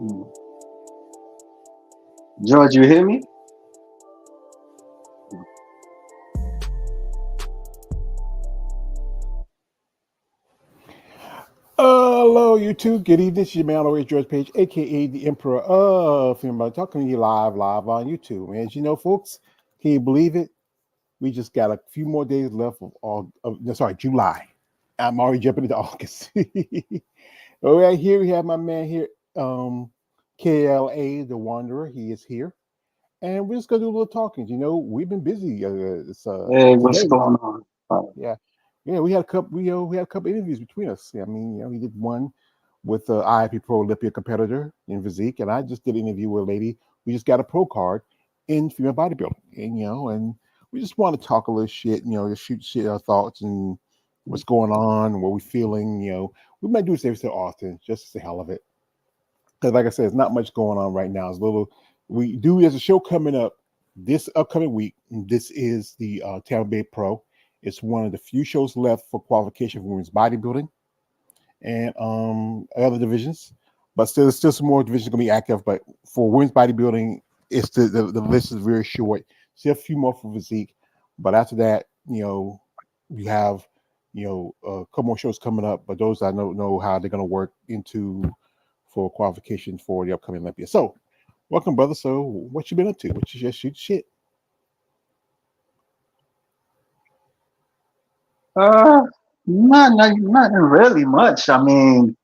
Hmm. George, you hear me? Hello, YouTube. Good evening. This is your man, always George Page, aka the Emperor of Film. Talking to you live on YouTube. And as you know, folks, can you believe it? We just got a few more days left of July. I'm already jumping into August. All right, here we have my man here, KLA, the Wanderer. He is here, and we're just gonna do a little talking. We've been busy. Hey, what's Today. going on? Yeah, yeah, we had a couple. We had a couple interviews between us. I mean, we did one with the IIP Pro Olympia competitor in physique, and I just did an interview with a lady. We just got a pro card in female bodybuilding, and we just want to talk a little shit. Just shoot shit our thoughts and what's going on, what we feeling. We might do this every so often, just the hell of it. Because, like I said, there's not much going on right now. It's a little. We do. There's a show coming up this upcoming week. This is the Tampa Bay Pro. It's one of the few shows left for qualification for women's bodybuilding and other divisions. But still some more divisions going to be active. But for women's bodybuilding, it's the list is very short. Still a few more for physique. But after that, we have a couple more shows coming up. But those I don't know how they're going to work into for qualification for the upcoming Olympia. So, welcome, brother. So, what you been up to? What you just shoot shit? Uh, not really much. I mean,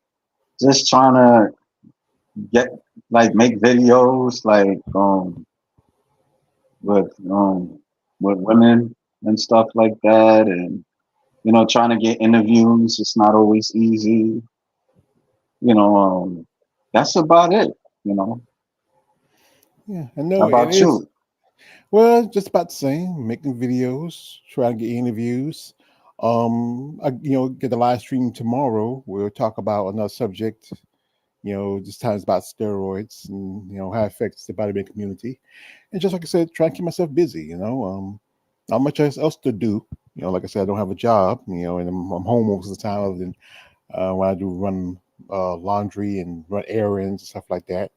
just trying to get make videos with with women and stuff like that, and trying to get interviews. It's not always easy. You know, that's about it. You know, Yeah, I how know it about is. you? Well, just about the same. Making videos, trying to get interviews. Get the live stream tomorrow. We'll talk about another subject. This time it's about steroids and how it affects the bodybuilding community. And just like I said, trying to keep myself busy. Not much else to do. Like I said, I don't have a job. And I'm home most of the time, other than when I do run laundry and run errands and stuff like that.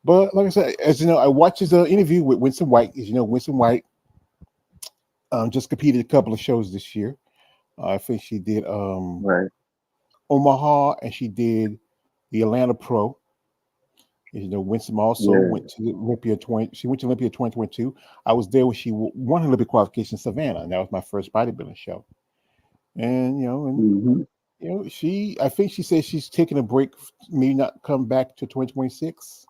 But like I said, as you know, I watched his interview with Winston White. As you know, Winston White just competed a couple of shows this year. I think she did Right. Omaha and she did the Atlanta Pro. Winston also Yeah. went to the Olympia 20. She went to Olympia 2022. I was there when she won her Olympic qualification in Savannah, and that was my first bodybuilding show. And Hmm. I think she said she's taking a break, maybe not come back to 2026.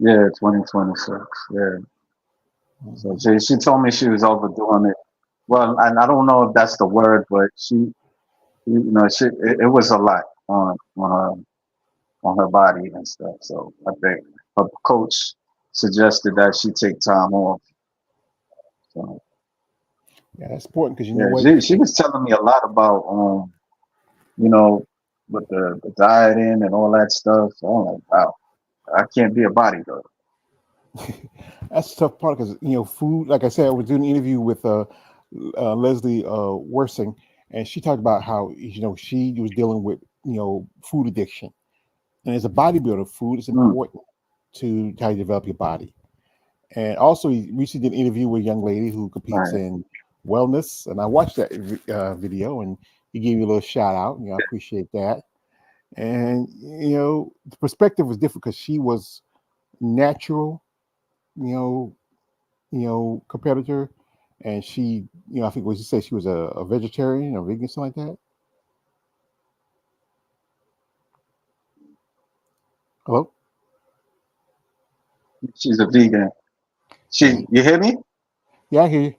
Yeah. 2026. Yeah. So Mhm. she told me she was overdoing it. Well, and I don't know if that's the word, but it was a lot on her body and stuff. So I think her coach suggested that she take time off. So Yeah, that's important because you know yeah, what? she was telling me a lot about you know, with the dieting and all that stuff. So I'm like, wow, I can't be a bodybuilder. That's the tough part because food. Like I said, I was doing an interview with Leslie Worsing, and she talked about how she was dealing with food addiction, and as a bodybuilder, food is Mm, important to how you develop your body. And also, he recently did an interview with a young lady who competes right. in wellness, and I watched that video, and he gave you a little shout out. I appreciate that. And the perspective was different because she was natural, you know, competitor, and she, I think what you say she was a vegetarian or vegan, something like that. Hello, She's a vegan. yeah, You hear me? yeah, I hear you.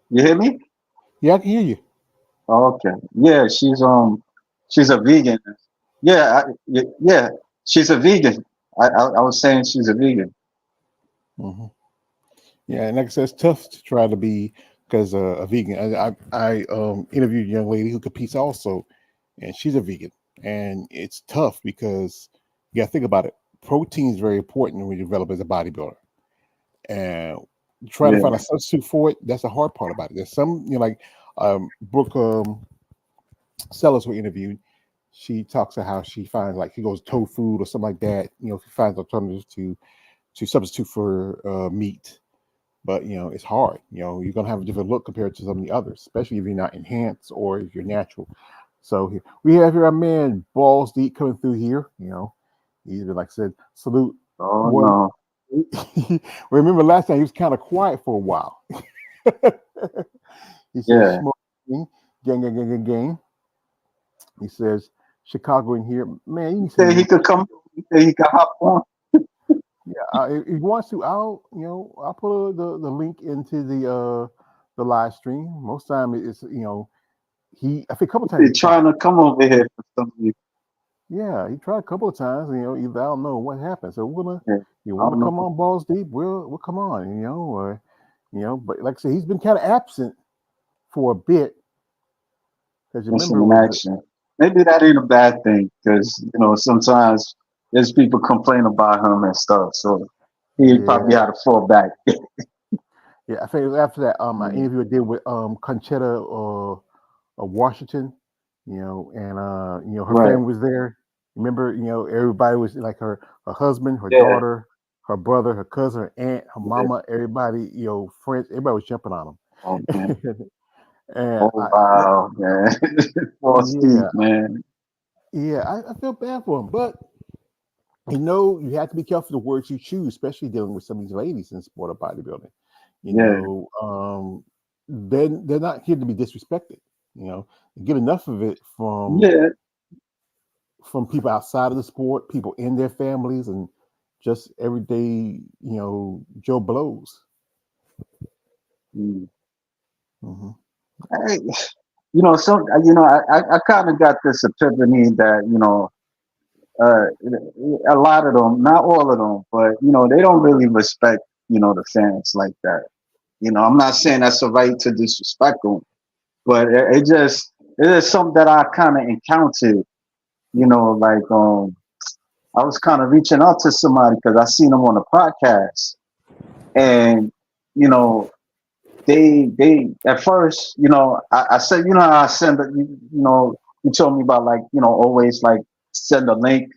You hear me? Yeah, I can hear you. Oh, okay. Yeah, she's a vegan. Yeah, she's a vegan. I was saying she's a vegan. Hmm. Yeah, and like I said, it's tough to try to be because a vegan. I interviewed a young lady who competes also, and she's a vegan, and it's tough because you got to think about it. Protein is very important when you develop as a bodybuilder, and trying to find a Yeah. substitute for it. That's the hard part about it. There's some, like Brooke Sellers were interviewed. she talks about how she finds like she goes tofu or something like that. She finds alternatives to substitute for meat. But it's hard. You're gonna have a different look compared to some of the others, especially if you're not enhanced or if you're natural. So we have here our man Balls Deep coming through here. He's been, like I said, salute Oh one. no. Remember last time he was kind of quiet for a while. He says, Yeah. "Smoking, gang, gang, gang, gang, gang." He says, "Chicago in here, man." You He can said he say, could come. He said he could hop on. yeah, if he wants to, I'll put the link into the live stream. Most time it's I think a couple times he They're tried. trying to come over here for some reason. Yeah, he tried a couple of times. Either I don't know what happened. So we're gonna, Yeah. you I want don't to know. come on balls deep? We'll come on. Or but like I said, he's been kind of absent for a bit. Because you Missing remember in was it? action. Maybe that ain't a bad thing because sometimes there's people complain about him and stuff. So he probably Yeah, had to fall back. yeah. I think it was after that an Yeah. interview I did with Conchetta Washington. And her Right. family was there. Remember, everybody was like her husband, her Yeah. daughter, her brother, her cousin, her aunt, her Yeah. mama, everybody, friends, everybody was jumping on Okay. him. And Oh wow, man. For Steve, yeah, man. yeah, I feel bad for him, but you have to be careful the words you choose, especially dealing with some of these ladies in sport of bodybuilding. You Yeah. know, um, they're not here to be disrespected. You know, you get enough of it Yeah. from people outside of the sport, people in their families, and just everyday, Joe blows. Mm. Hmm. I, some I kind of got this epiphany that uh, a lot of them, not all of them, but they don't really respect the fans like that. I'm not saying that's a right to disrespect them, but it is something that I kind of encountered. Like I was kind of reaching out to somebody because I seen them on a podcast, and you know they at first, I said, how I send it, you told me about, like, always like send a link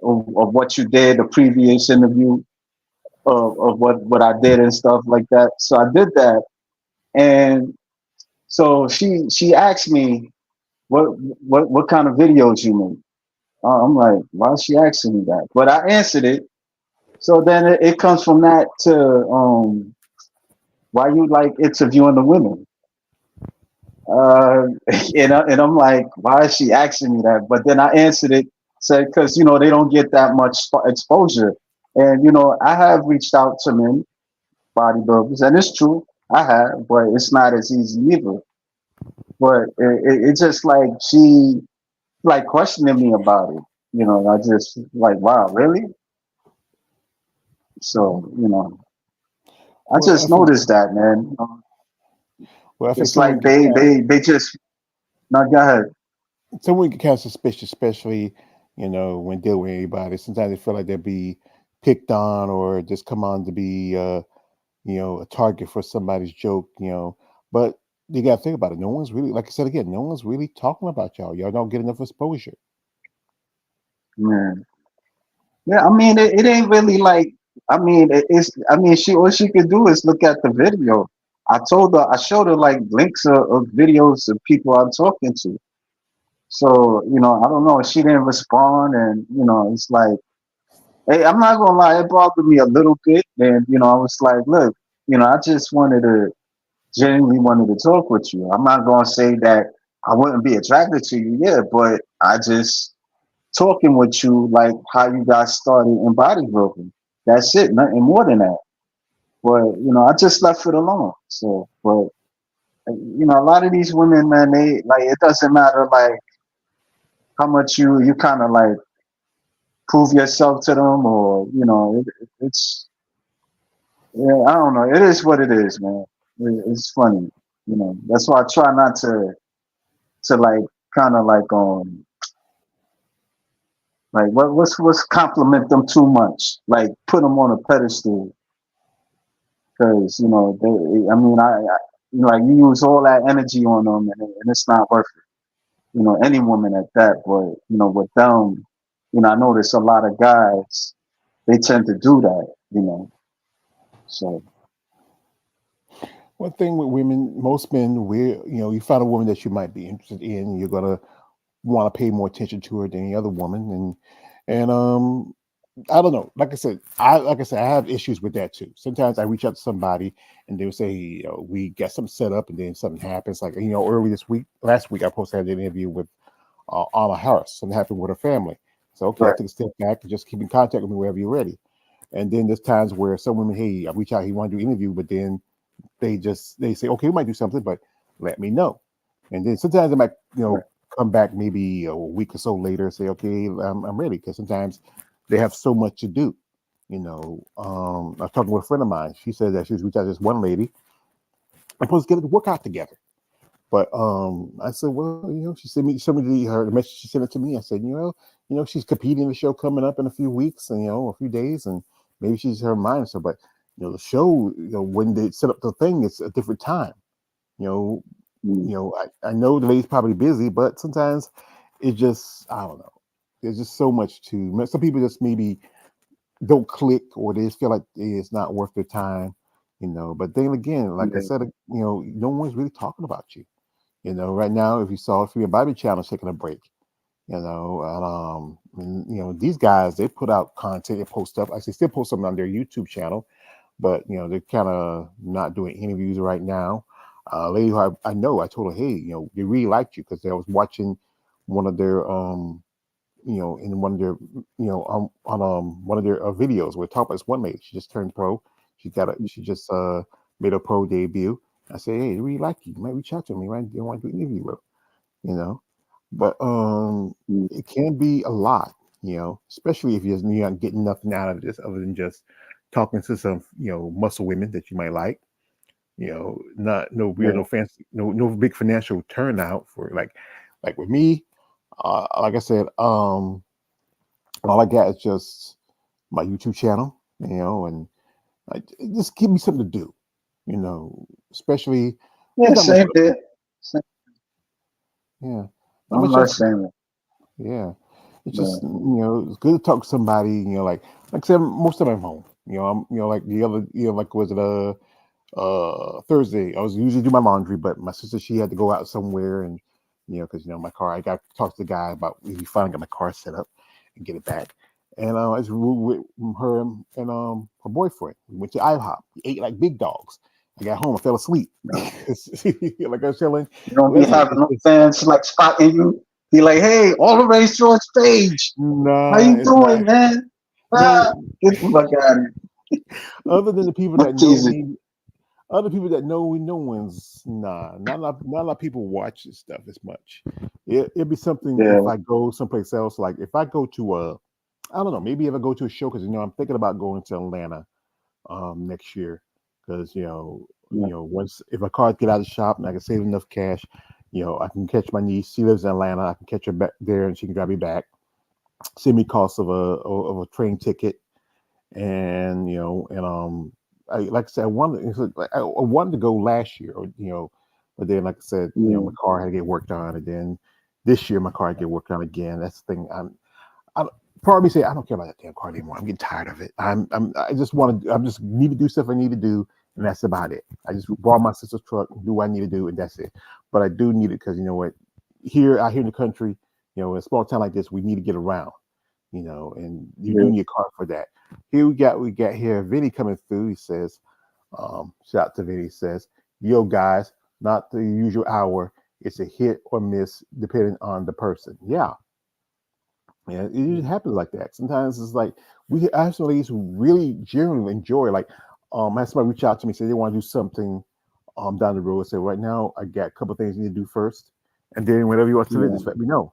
of what you did, the previous interview of what I did and stuff like that. So I did that, and so she asked me what what kind of videos you make. I'm like, why is she asking me that? But I answered it. So then it comes from that to why you like interviewing the women. Uh, and I'm like, why is she asking me that? But then I answered it, said, because they don't get that much exposure, and I have reached out to men bodybuilders, and it's true, I have, but it's not as easy either. But it's just like she like questioning me about it. I just like, wow, really? Hmm. So I Well, I just think noticed that, man. It's someone like can they just not go ahead. someone can kind of suspicious, especially when dealing with anybody. Sometimes they feel like they'll be picked on or just come on to be a target for somebody's joke. But you got to think about it. No one's really, like I said again, no one's really talking about y'all. Y'all don't get enough exposure. Man. Yeah, I mean, it ain't really like. I mean, it's. I mean, she all she could do is look at the video. I showed her like links of videos of people I'm talking to. So I don't know. She didn't respond, and it's like, hey, I'm not gonna lie, it bothered me a little bit. And I was like, look, I just genuinely wanted to talk with you. I'm not gonna say that I wouldn't be attracted to you, yeah, but I just talking with you like how you got started in bodybuilding. That's it, nothing more than that. But I just left it alone. So, but a lot of these women, man, they like it doesn't matter like how much you kind of like prove yourself to them, or it's yeah, I don't know. It is what it is, man. It's funny, That's why I try not to like kind of like what's compliment them too much, like put them on a pedestal, because I mean, like you use all that energy on them, and it's not worth it. any woman at that. But with them, I notice a lot of guys they tend to do that. So One thing with women, most men, you find a woman that you might be interested in, you're gonna want to pay more attention to her than any other woman, and I don't know. Like I said, I have issues with that too. Sometimes I reach out to somebody and they will say, we get something set up, and then something happens. Like early last week, I posted an interview with Anna Harris. Something happened with her family. So okay, I right, took a step back and just keep in contact with me wherever you're ready. And then there's times where some women, hey, I reach out, he want to do an interview, but then they say, okay, we might do something, but let me know. And then sometimes they might, right, come back maybe a week or so later and say, okay, I'm ready. Because sometimes they have so much to do. I was talking with a friend of mine. She said that she was reaching out to this one lady. I'm supposed to get it to work out together. But I said, well, she sent me her the message. She sent it to me. I said, she's competing in the show coming up in a few weeks and a few days, and maybe she's her mind. So, but the show, when they set up the thing, it's a different time. You know, mm, I know the lady's probably busy, but sometimes it just I don't know. There's just so much to. Some people just maybe don't click, or they just feel like it's not worth their time. But then again, like I yeah, said, no one's really talking about you. Right now, if you saw Free Bobby Channel taking a break, these guys, they put out content, they post stuff. I say still post something on their YouTube channel, but they're kind of not doing interviews right now. Lady who I know, I told her, hey, they really liked you because I was watching one of their in one of their on one of their videos where talk about this one lady. She just turned pro. She just made a pro debut. I said, hey, they really like you. You might reach out to me, right? They want to do an interview with, you know. But mm, it can be a lot, especially if you're not getting nothing out of this other than just talking to some, muscle women that you might like. Not no real, yeah, no fancy, no big financial turnout for like with me. Like I said, all I got is just my YouTube channel, and just give me something to do, especially yeah. there's not much. Same here. Same, Yeah, not I'm much not else. saying Yeah, it's just that. it's good to talk to somebody. Like I said, most of them I'm home. I'm like the other like was it Thursday. I was usually do my laundry, but my sister she had to go out somewhere, and because my car. I got to talk to the guy about he finally got my car set up and get it back. And I was with her and her boyfriend. We went to IHOP. We ate like big dogs. I got home. I fell asleep. Like I was telling, You don't be listen, having no fans like spotting you. Be like, hey, all the race George Page. How nah, you it's doing, not. man? Ah, No, get the fuck out of here. other than the people I'm that know teasing. me, other people that know me, no one's not a lot of people watch this stuff as much. It'd be something Yeah, if I go someplace else. Like if I go to I don't know, maybe if I go to a show because I'm thinking about going to Atlanta next year because yeah, once if my cars get out of the shop and I can save enough cash, I can catch my niece. She lives in Atlanta. I can catch her back there and she can drive me back. Save me cost of a train ticket and like I said, I wanted to go last year, but then like I said, yeah, my car had to get worked on, and then this year my car had to get worked on again. That's the thing. I part of me say I don't care about that damn car anymore. I'm getting tired of it. I just want to. I just need to do stuff I need to do, and that's about it. I just borrow my sister's truck, do what I need to do, and that's it. But I do need it because you know what, here out here in the country, in a small town like this, we need to get around, and you do yeah. need a car for that. Here we got here Vinny coming through. He says, shout out to Vinny. He says, yo guys, not the usual hour. It's a hit or miss depending on the person. Yeah, yeah, it usually happens like that. Sometimes it's like I have some ladies who really genuinely enjoy. Like, I had somebody reach out to me say they want to do something down the road. Say right now I got a couple of things I need to do first, and then whenever you want to do it, Yeah, just let me know.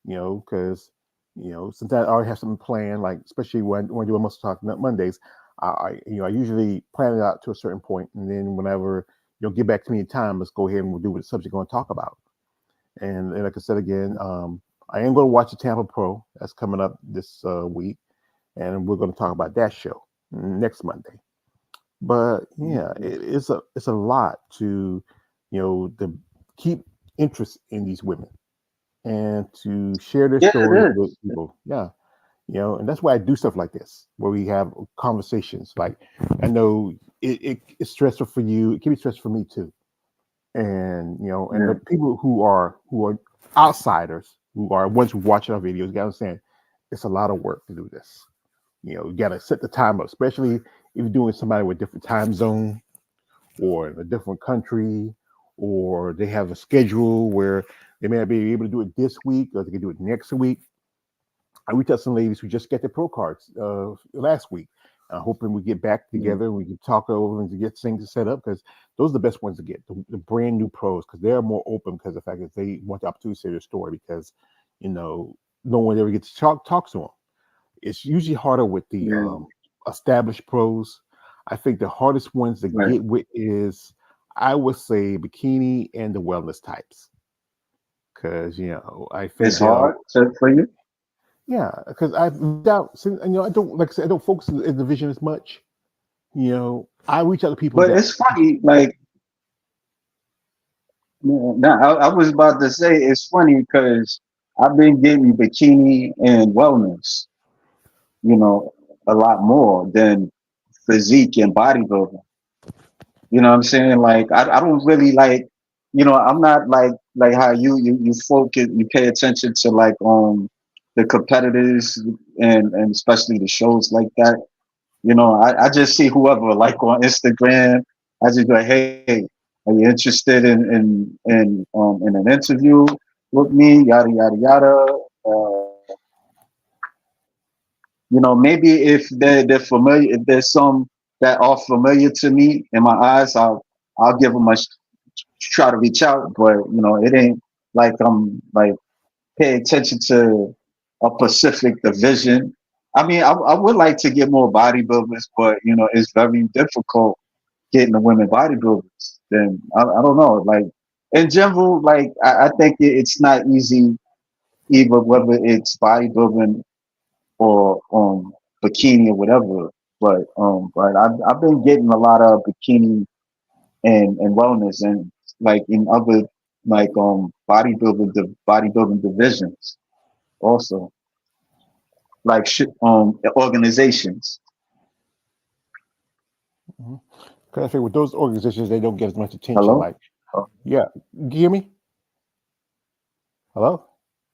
Because sometimes I already have something planned. Like especially when I do a muscle talk Mondays, I usually plan it out to a certain point, and then whenever you'll get back to me in time, let's go ahead and we'll do what the subject going to talk about. And like I said again, I am going to watch the Tampa Pro. That's coming up this week, and we're going to talk about that show next Monday. But yeah, it's a lot to to keep interest in these women. and to share their Yeah, it stories with is. people. Yeah, and that's why I do stuff like this, where we have conversations. Like, I know it's stressful for you. It can be stressful for me too. And and the Yeah, people who are outsiders, who are ones who watch our videos, you gotta understand it's a lot of work to do this. You gotta set the time up, especially if you're doing somebody with different time zone or in a different country, or they have a schedule where they may not be able to do it this week or they can do it next week. I reached out to some ladies who just got their pro cards last week. Hoping we get back yeah, together and we can talk over and to get things set up, because those are the best ones to get, the brand new pros, because they're more open, because of the fact that they want the opportunity to say their story, because no one ever gets to talk to them. It's usually harder with the yeah. established pros. I think the hardest ones to Right. get with is, I would say, bikini and the wellness types, because I It's think hard for you, yeah, because I doubt, I don't, like I said, I don't focus in the vision as much. I reach out to people but that, it's funny. Like, now, I was about to say it's funny because I've been getting bikini and wellness, you know, a lot more than physique and bodybuilding. You know what I'm saying? Like, I don't really like, I'm not like how you focus, you pay attention to like the competitors and especially the shows like that. I just see whoever like on Instagram. I just go, hey, are you interested in an interview with me? Yada yada yada. Maybe if they're familiar, if there's some that are familiar to me in my eyes, I'll give them a try to reach out. But it ain't like I'm like pay attention to a Pacific division. I mean, I would like to get more bodybuilders, but it's very difficult getting the women bodybuilders. Then I don't know. Like in general, like I think it's not easy either whether it's bodybuilding or bikini or whatever. But I've been getting a lot of bikini and wellness and like in other like bodybuilding divisions also like organizations. because I think with those organizations, they don't get as much attention. Hello. Like, yeah, do you hear me? Hello?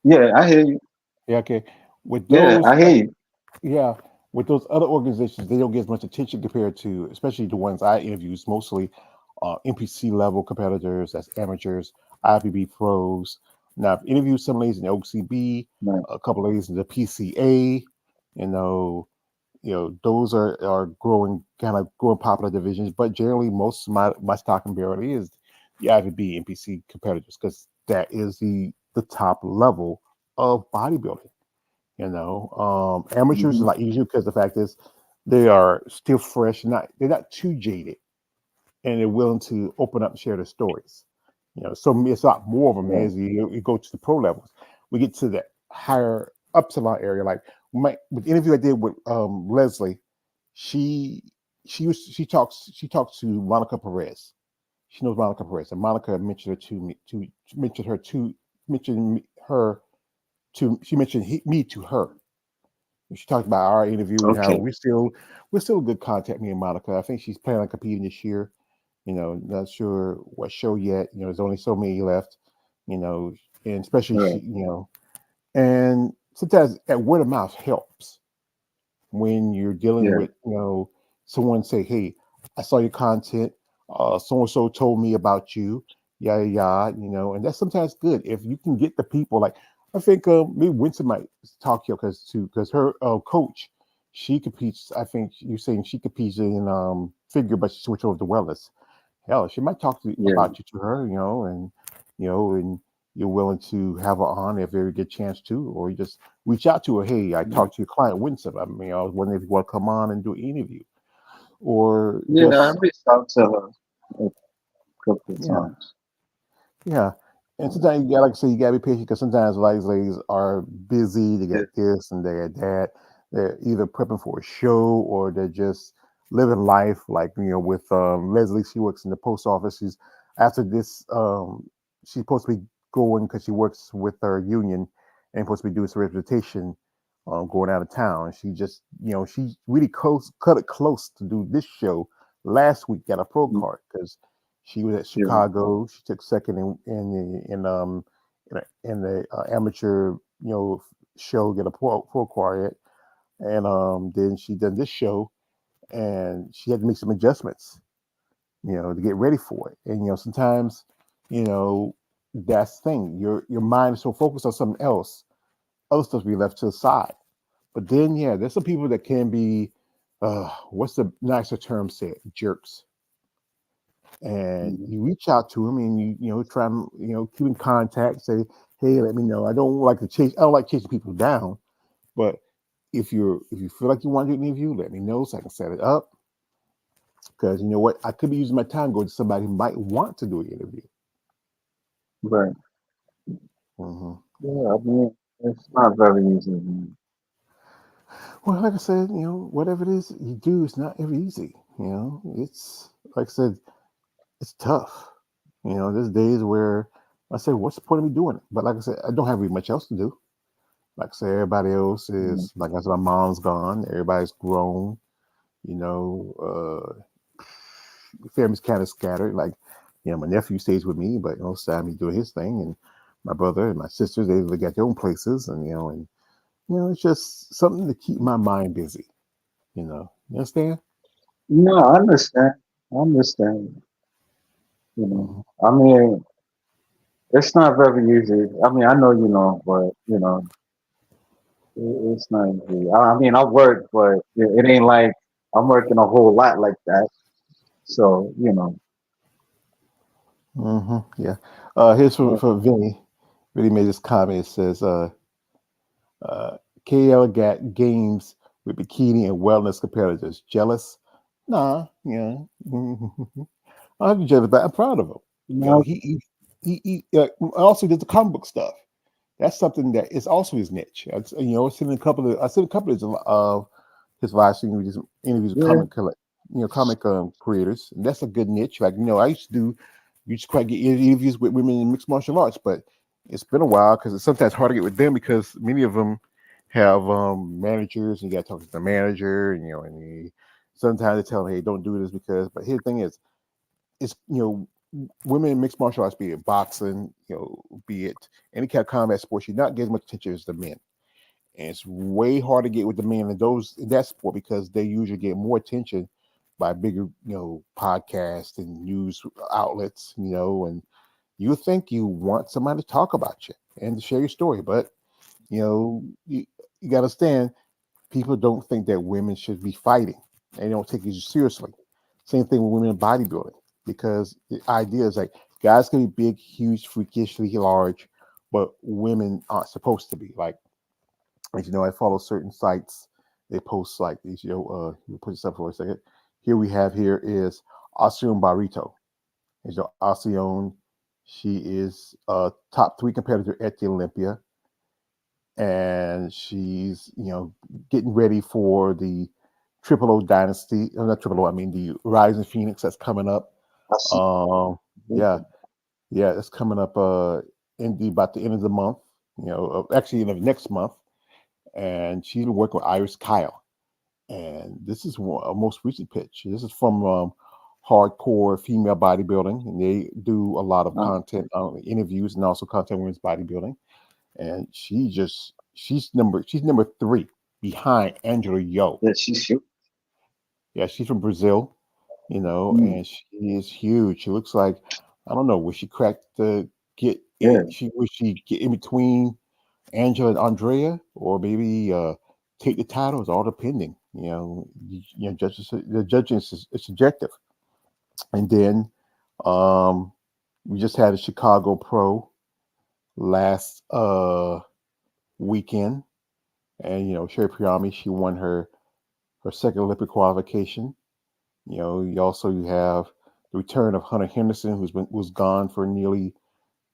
Yeah, I hear you. Yeah, okay. With Yeah, those, I hear you. yeah, with those other organizations, they don't get as much attention compared to, especially the ones I interviews, mostly NPC level competitors, that's amateurs, IFBB pros. Now, I've interviewed some ladies in the OCB, Right. a couple of ladies in the PCA. You know, those are growing, kind of growing popular divisions. But generally, most of my stock and barrel is the IFBB NPC competitors, because that is the top level of bodybuilding. Amateurs is Hmm. a lot easier, because the fact is they are still fresh, they're not too jaded, and they're willing to open up and share their stories. So it's a lot more of them Right. as you go to the pro levels. We get to the higher upsilon area. Like with the interview I did with Leslie, she she talks to Monica Perez. She knows Monica Perez, and Monica mentioned her to me to mentioned her to mentioned her to she mentioned me to her. She talked about our interview and how Okay. we're still in good contact, me and Monica. I think she's planning on competing this year. Not sure what show yet. There's only so many left. You know, and especially Right. and sometimes that word of mouth helps when you're dealing Yeah. with someone say, "Hey, I saw your content. So and so told me about you." Yada yada. And that's sometimes good if you can get the people. Like, I think maybe Winston might talk here, because her coach, she competes. I think you're saying she competes in figure, but she switched over to wellness. Hell, she might talk Yeah. about you to her, and you're willing to have her on if you ever get a chance to, or you just reach out to her. Hey, I talked to your client Winston. I mean, I was wondering if you want to come on and do an interview, or Yeah. I just reached out to her a couple of yeah, times. yeah. And sometimes you got, like I say, you gotta be patient, because sometimes a lot of these ladies are busy. They Yeah. got this and they got that. They're either prepping for a show, or they're just living life. Like, with Leslie, she works in the post office. She's after this. She's supposed to be going because she works with her union and supposed to be doing some representation, going out of town. She just, she really cut it close to do this show last week. Got a pro mm, card because she was at yeah, Chicago. She took second in the amateur, show, get a pro card, and then she done this show, and she had to make some adjustments, to get ready for it. And sometimes, you know, that's the thing. Your mind is so focused on something else, other stuff be left to the side. But then, yeah, there's some people that can be, what's the nicer term said, jerks. And mhm, you reach out to them and you try and keep in contact. Say, hey, let me know. I don't like chasing people down. But if you feel like you want to do an interview, let me know so I can set it up. Because you know what, I could be using my time going to somebody who might want to do an interview. right. Hmm. Yeah, I mean, it's not very easy. Man. Well, like I said, whatever it is you do, it's not ever easy. It's like I said, it's tough. There's days where I say, "What's the point of me doing it?" But like I said, I don't have really much else to do. Like I said, everybody else Mm, is like I said, my mom's gone. Everybody's grown. You know, family's kind of scattered. Like, my nephew stays with me, but Sammy's doing his thing, and my brother and my sisters they got their own places, and it's just something to keep my mind busy. You understand? no, I understand. I understand. You know, Mhm. I mean, it's not very easy. I mean, I know you know, but it's not easy. I mean, I work, but it ain't like I'm working a whole lot like that. So, Yeah. Here's yeah, for Vinny. Really made this comment. It says, uh, KL got games with bikini and wellness competitors. Jealous? Nah. Yeah. I'm jealous, but I'm proud of him. no, Also did the comic book stuff. That's something that is also his niche. I seen a couple of his live stream interviews with yeah, comic creators. And that's a good niche. Like I used to do, you just quite get interviews with women in mixed martial arts, but it's been a while because it's sometimes hard to get with them because many of them have managers, and you got to talk to the manager, sometimes they tell them, hey, don't do this because. But here the thing is, it's women in mixed martial arts, be it boxing, be it any kind of combat sports, you're not getting as much attention as the men. And it's way hard to get with the men in that sport because they usually get more attention by bigger, podcasts and news outlets, and you think you want somebody to talk about you and to share your story, but you got to understand, people don't think that women should be fighting. They don't take it seriously. Same thing with women in bodybuilding, because the idea is like guys can be big, huge, freakishly large, but women aren't supposed to be. Like, as I follow certain sites. They post like these. You put this up for a second. Here is Alcione Barreto. Alcione, she is a top three competitor at the Olympia, and she's getting ready for the Triple O Dynasty. Not Triple O. I mean the Rising Phoenix that's coming up. I see. Yeah, yeah, it's coming up. About the end of the month. Actually, next month. And she's been working with Iris Kyle. And this is a most recent pitch. This is from Hardcore Female Bodybuilding, and they do a lot of Uh, content, interviews, and also content women's bodybuilding. And she's number three behind Angela Yo. yeah, she shoot. Yeah, she's from Brazil, Mm, and she is huge. She looks like, I don't know, was she cracked to get yeah, in? Was she get in between Angela and Andrea, or maybe take the title? It's all depending. Judges, the judging is subjective. And then we just had a Chicago Pro last weekend, and Sherry Priyami, she won her second Olympic qualification. You have the return of Hunter Henderson, who's gone for nearly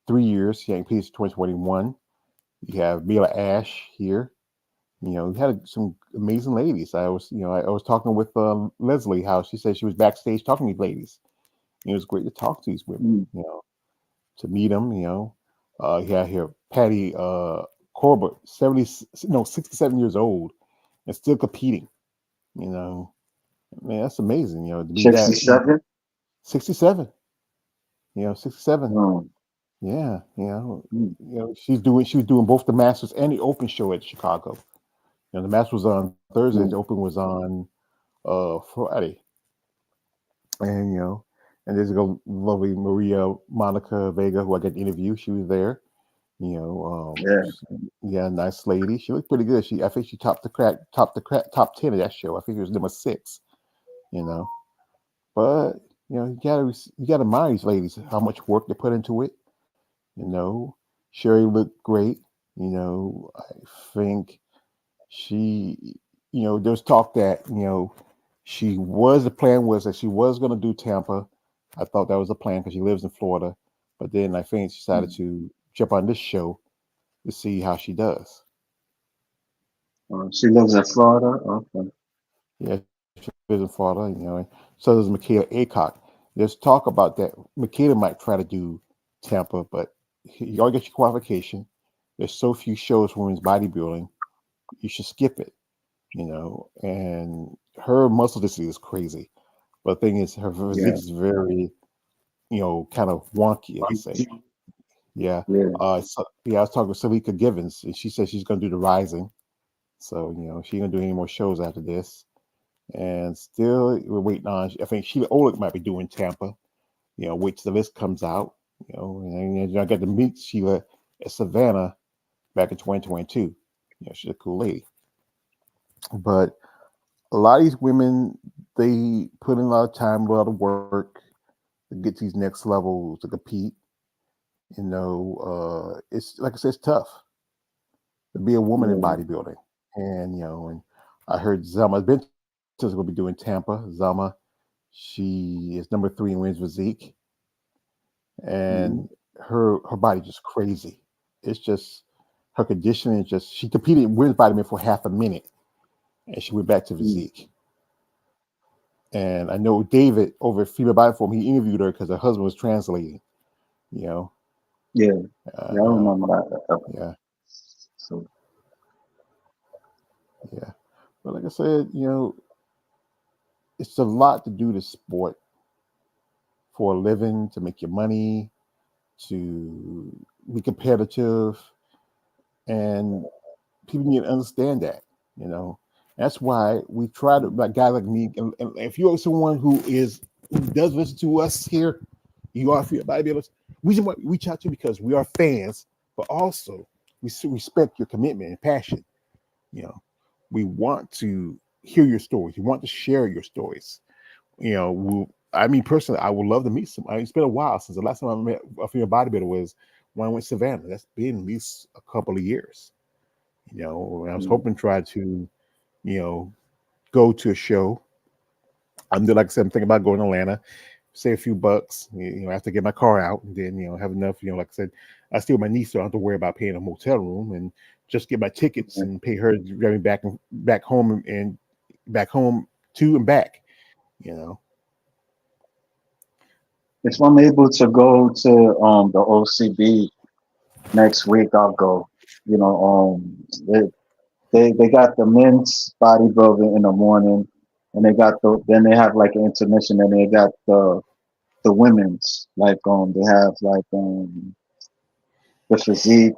3 years. He ain't paid 2021. You have Mila Ash here. We had some amazing ladies. I was talking with Leslie, how she said she was backstage talking to these ladies. It was great to talk to these women, mm, to meet them, You have here Patty Corbett, 70, no, 67 years old, and still competing. You know, man, that's amazing. You know, to be that 67. 67. You know, 67. Mm, Yeah, mm, she was doing both the Masters and the Open show at Chicago. You know, the Masters was on Thursday, the mm, Open was on Friday, and and there's a lovely Maria Monica Vega who I got to interview. She was there. You know, yeah. yeah, nice lady. She looked pretty good. I think she top 10 of that show. I think it was number 6. You know, but you gotta admire these ladies how much work they put into it. You know, Sherry looked great. I think she, there's talk that the plan was that she was going to do Tampa. I thought that was a plan because she lives in Florida, but then I think she decided Mm. to jump on this show to see how she does. She lives in Florida. Okay. Yeah, she lives in Florida, and so does Michaela Acock. There's talk about that. Michaela might try to do Tampa, but you already get your qualification. There's so few shows for women's bodybuilding. You should skip it. And her muscle density is crazy. But the thing is, her physique Yeah. is very, kind of wonky, as they say. Yeah. Yeah. I was talking to Salika Givens, and she said she's going to do the Rising. So, she's going to do any more shows after this. And still, we're waiting on, I think Sheila Olick might be doing Tampa, wait till the list comes out. And I got to meet Sheila at Savannah back in 2022. She's a cool lady. But a lot of these women, they put in a lot of time, a lot of work to get to these next levels to compete. It's like I said, it's tough to be a woman in Yeah. bodybuilding. And I heard Zelma Benton's going to be doing Tampa. Zelma, she is number 3 in women's physique, and Mm-hmm. her body just crazy. It's just her conditioning. Is just she competed in women's bodybuilding for half a minute, and she went back to Mm. physique. And I know David over at Female Body Forum, he interviewed her because her husband was translating. You know, Yeah. Yeah. I you know, remember that. yeah, So yeah. But like I said, it's a lot to do this sport for a living, to make your money, to be competitive, and people need to understand that. You know, that's why we try to, like guys like me, and if you're someone who does listen to us here, you are for your bodybuilders. We just want to reach out to you because we are fans, but also we respect your commitment and passion. You know, we want to hear your stories. We want to share your stories. I mean, personally, I would love to meet some. It's been a while since the last time I met a female bodybuilder was when I went to Savannah. That's been at least a couple of years. I was mm, hoping to try to, you know, go to a show. Like I said, I'm thinking about going to Atlanta, save a few bucks. I have to get my car out, and then have enough. Like I said, I still have my niece, so I don't have to worry about paying a motel room, and just get my tickets yeah. and pay her to drive me back home and back home to and back. You know, If I'm able to go to the OCB next week, I'll go. They got the men's bodybuilding in the morning, and then they have like an intermission, and they got the women's they have the physique,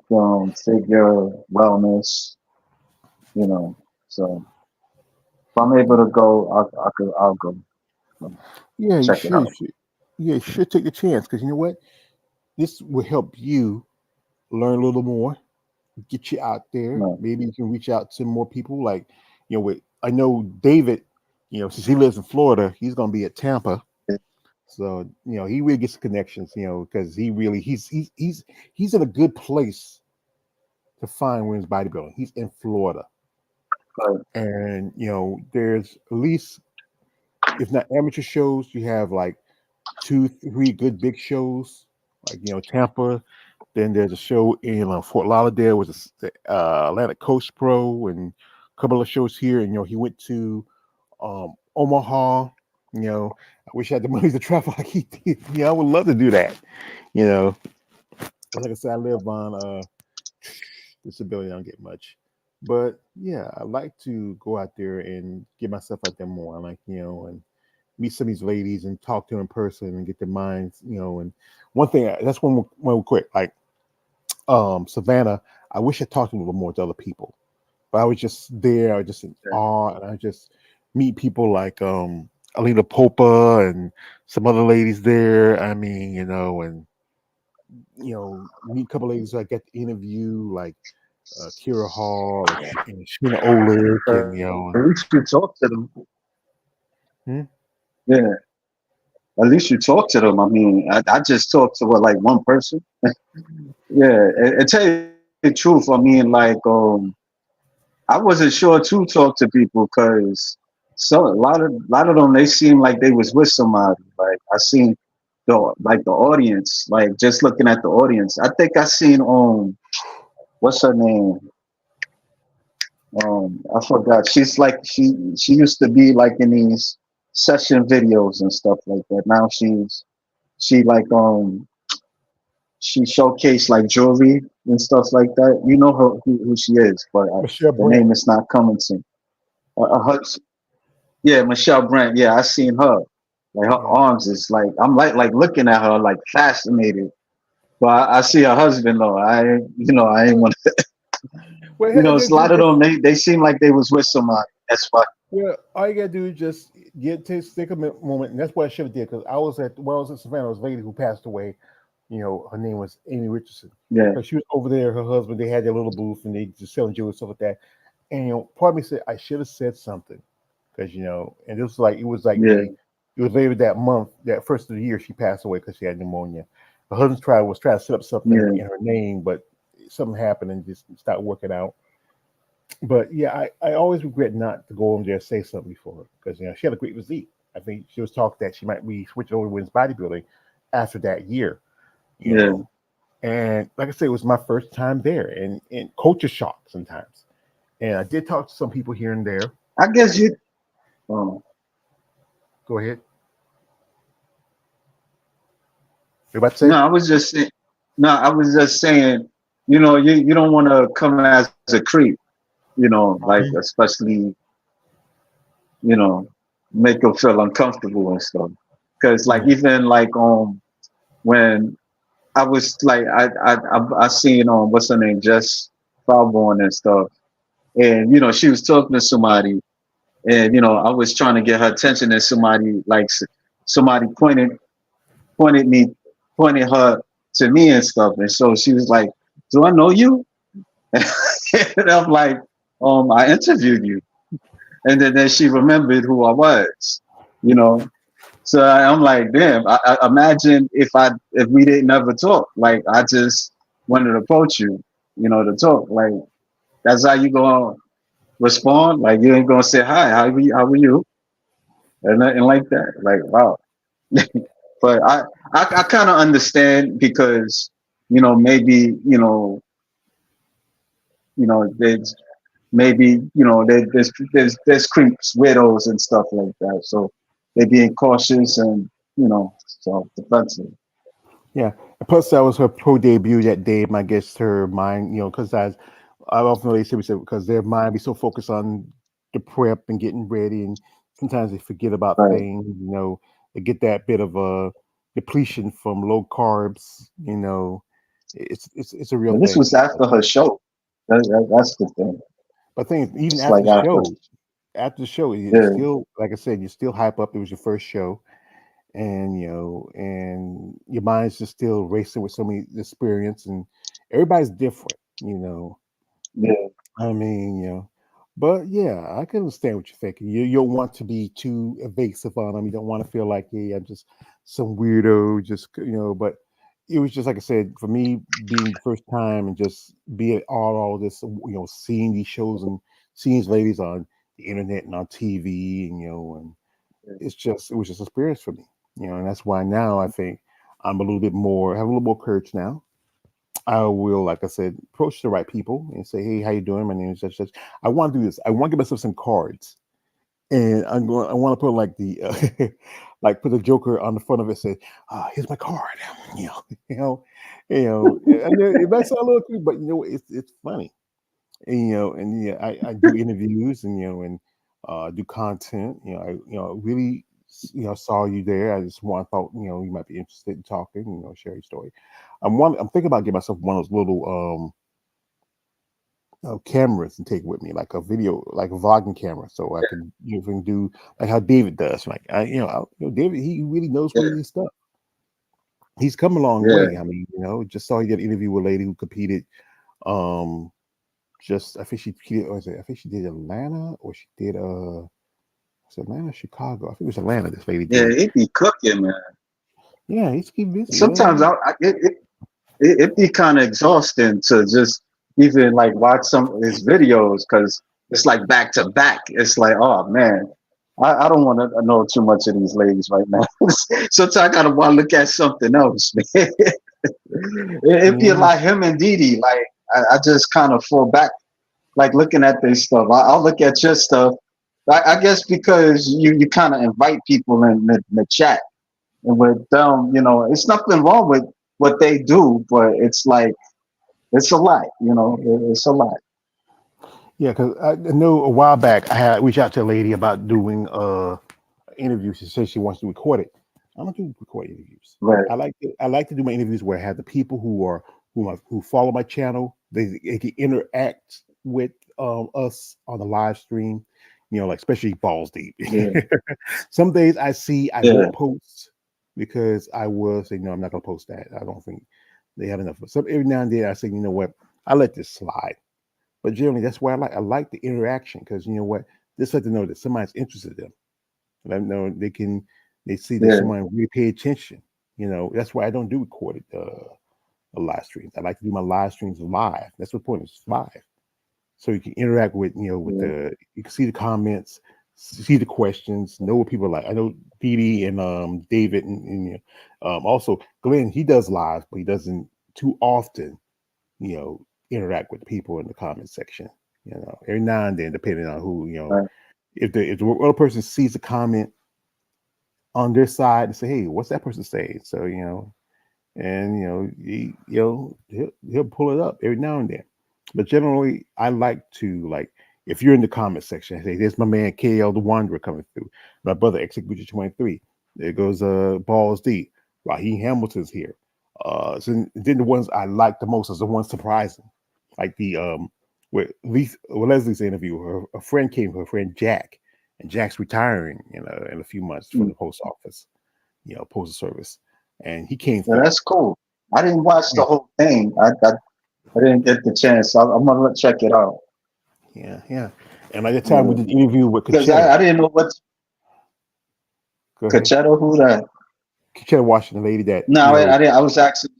figure, wellness, you know. So if I'm able to go, I'll go yeah, you check it should. out. Yeah, you should take the chance because you know what? This will help you learn a little more, get you out there. No, Maybe you can reach out to more people. Like, I know David. Since he lives in Florida, he's going to be at Tampa. So he really gets connections. Because he's in a good place to find women's bodybuilding. He's in Florida, but and there's at least if not amateur shows, you have like 2, 3 good big shows, like Tampa. Then there's a show in Fort Lauderdale, was the Atlantic Coast Pro, and a couple of shows here. And he went to Omaha. I wish I had the money to travel like he did. I would love to do that. You know, like I said, I live on disability. I don't get much, but yeah, I like to go out there and get myself out there more. I like and meet some of these ladies and talk to them in person and get their minds. And one thing that's one quick like Savannah. I wish I talked a little more to other people, but I was just there. I was just in awe, and I just meet people like Alina Popa and some other ladies there. I mean, and meet a couple ladies I get to interview, like Kira Hall and Sheena Olick, and At least you talk to them. hmm? Yeah, at least you talk to them. I mean, I just talked to what like one person. Yeah, and tell you the truth, I mean, like I wasn't sure to talk to people because a lot of them they seemed like they was with somebody. Like I seen the audience, like just looking at the audience. I think I seen what's her name? I forgot. She's like she used to be like in these session videos and stuff like that. Now she like she showcased like jewelry and stuff like that. You know who she is, but Michelle the Brandt. name is not coming to. Her, yeah, Michelle Brandt. Yeah, I seen her. Like her Yeah. arms is like I'm like looking at her like fascinated. But I see her husband though. I ain't want to. Well, It's a lot of them. They seem like they was with somebody. That's why. well, all you gotta do is just take a moment, and that's what I should have did because I was in Savannah, there was a lady who passed away. Her name was Amy Richardson. Yeah, So she was over there. Her husband, they had their little booth, and they just selling jewelry and stuff like that. And part of me said I should have said something because and yeah, it was later that month, that first of the year, she passed away because she had pneumonia. Her husband was trying to set up something yeah, in her name, but something happened and just stopped working out. But yeah, I always regret not to go over there and say something before her because she had a great physique. I think she was talking that she might be switching over to women's bodybuilding after that year. You yeah. know, and like I said, it was my first time there, and culture shock sometimes. And I did talk to some people here and there. I guess you. Um, Go ahead. You about to no, say? I was just saying. No, I was just saying. You don't want to come as a creep. Like especially make them feel uncomfortable and stuff. Because like Yeah. even like when I was like I seen what's her name Jess Falborn and stuff, and she was talking to somebody, and I was trying to get her attention, and somebody pointed me pointed her to me and stuff, and so she was like, "Do I know you?" And I'm like, I interviewed you, and then she remembered who I was, you know. So I'm like, damn. I imagine if we didn't ever talk, like I just wanted to approach you, to talk. Like that's how you gonna respond. Like you ain't gonna say hi. How are you? And nothing like that. Like wow. But I kind of understand because maybe there's maybe there's creeps, widows, and stuff like that. So they're being cautious and self defensive. Yeah. And plus, that was her pro debut that day. I guess her mind, because I often they say because their mind be so focused on the prep and getting ready, and sometimes they forget about Right. things. They get that bit of a depletion from low carbs. It's a real And this thing. was after her show. That's the thing. But thing is, even It's like after the show, you yeah, still, like I said, you still hype up. It was your first show, and and your mind's just still racing with so many experience, and everybody's different. yeah, I mean, but yeah, I can understand what you're thinking. You don't want to be too evasive on them. You don't want to feel like, hey, I'm just some weirdo, just But it was just like I said, for me, being first time and just being all this, seeing these shows and seeing these ladies on the internet and on TV, and it was just an experience for me, and that's why now I think I'm a little bit more, have a little more courage now. I will, like I said, approach the right people and say, "Hey, how you doing? My name is such such." I want to do this. I want to give myself some cards, and I want to put like the like put the Joker on the front of it, say, "Here's my card." You know, you know, you know. And it might sound a little cute, but it's funny. And and yeah, I do interviews and and do content. I really saw you there. I just thought you might be interested in talking. Share your story. I'm thinking about getting myself one of those little cameras and take with me, like a video, like a vlogging camera, so I can can do like how David does. Like David, he really knows what yeah, his stuff. He's come a long yeah, way. I mean, just saw he did an interview with a lady who competed. Um, just I think she competed. I think she did Atlanta or she did was it Atlanta, Chicago? I think it was Atlanta. This lady yeah. did. It be cooking, man. Yeah, he's keep busy. Sometimes it be kind of exhausting to just even like watch some of his videos because it's like back to back. It's like, oh man, I don't want to know too much of these ladies right now. Sometimes I gotta want to look at something else, man. It be Yeah, like him and Didi. Like I just kind of fall back, like looking at this stuff. I'll look at your stuff. I guess because you kind of invite people in the chat and with them, it's nothing wrong with what they do, but it's like it's a lot, it's a lot. yeah. Because I know a while back I had reached out to a lady about doing interview. She said she wants to record it. I don't do record interviews. Right. I like to do my interviews where I have the people who follow my channel. They can interact with us on the live stream. Like especially balls deep. Yeah. Some days I Yeah. won't post because I will say no, I'm not gonna post that. I don't think they have enough. So every now and then I say, you know what, I let this slide. But generally, that's why I like the interaction because you know what, this let them know that somebody's interested in them. Let them know they see that Yeah. someone really pay attention. That's why I don't do recorded live streams. I like to do my live streams live. That's the point. It's live, so you can interact with Yeah. you can see the comments, see the questions, know what people are like. I know Dee Dee and David and also Glenn. He does live, but he doesn't too often. Interact with people in the comment section. Every now and then, depending on who Right. if the other person sees a comment on their side and say, "Hey, what's that person saying?" So and he'll pull it up every now and then. But generally, I like to like if you're in the comment section, I say, "There's my man KL the Wanderer coming through." My brother Execution 23. There goes Balls D. Raheem Hamilton's here. So then the ones I like the most is the ones surprising, like the with Leslie's interview. Her friend came, her friend Jack, and Jack's retiring in a few months from Mm. the post office, postal service, and he came Yeah, through. that's cool. I didn't watch the Yeah, whole thing. I didn't get the chance. I'm gonna check it out. yeah, yeah. And like the time we Yeah. did the interview with Because Conchetta. I didn't know what Go ahead. Cachetto, who that. Conchetta Washington, the lady that No, I didn't. I was actually.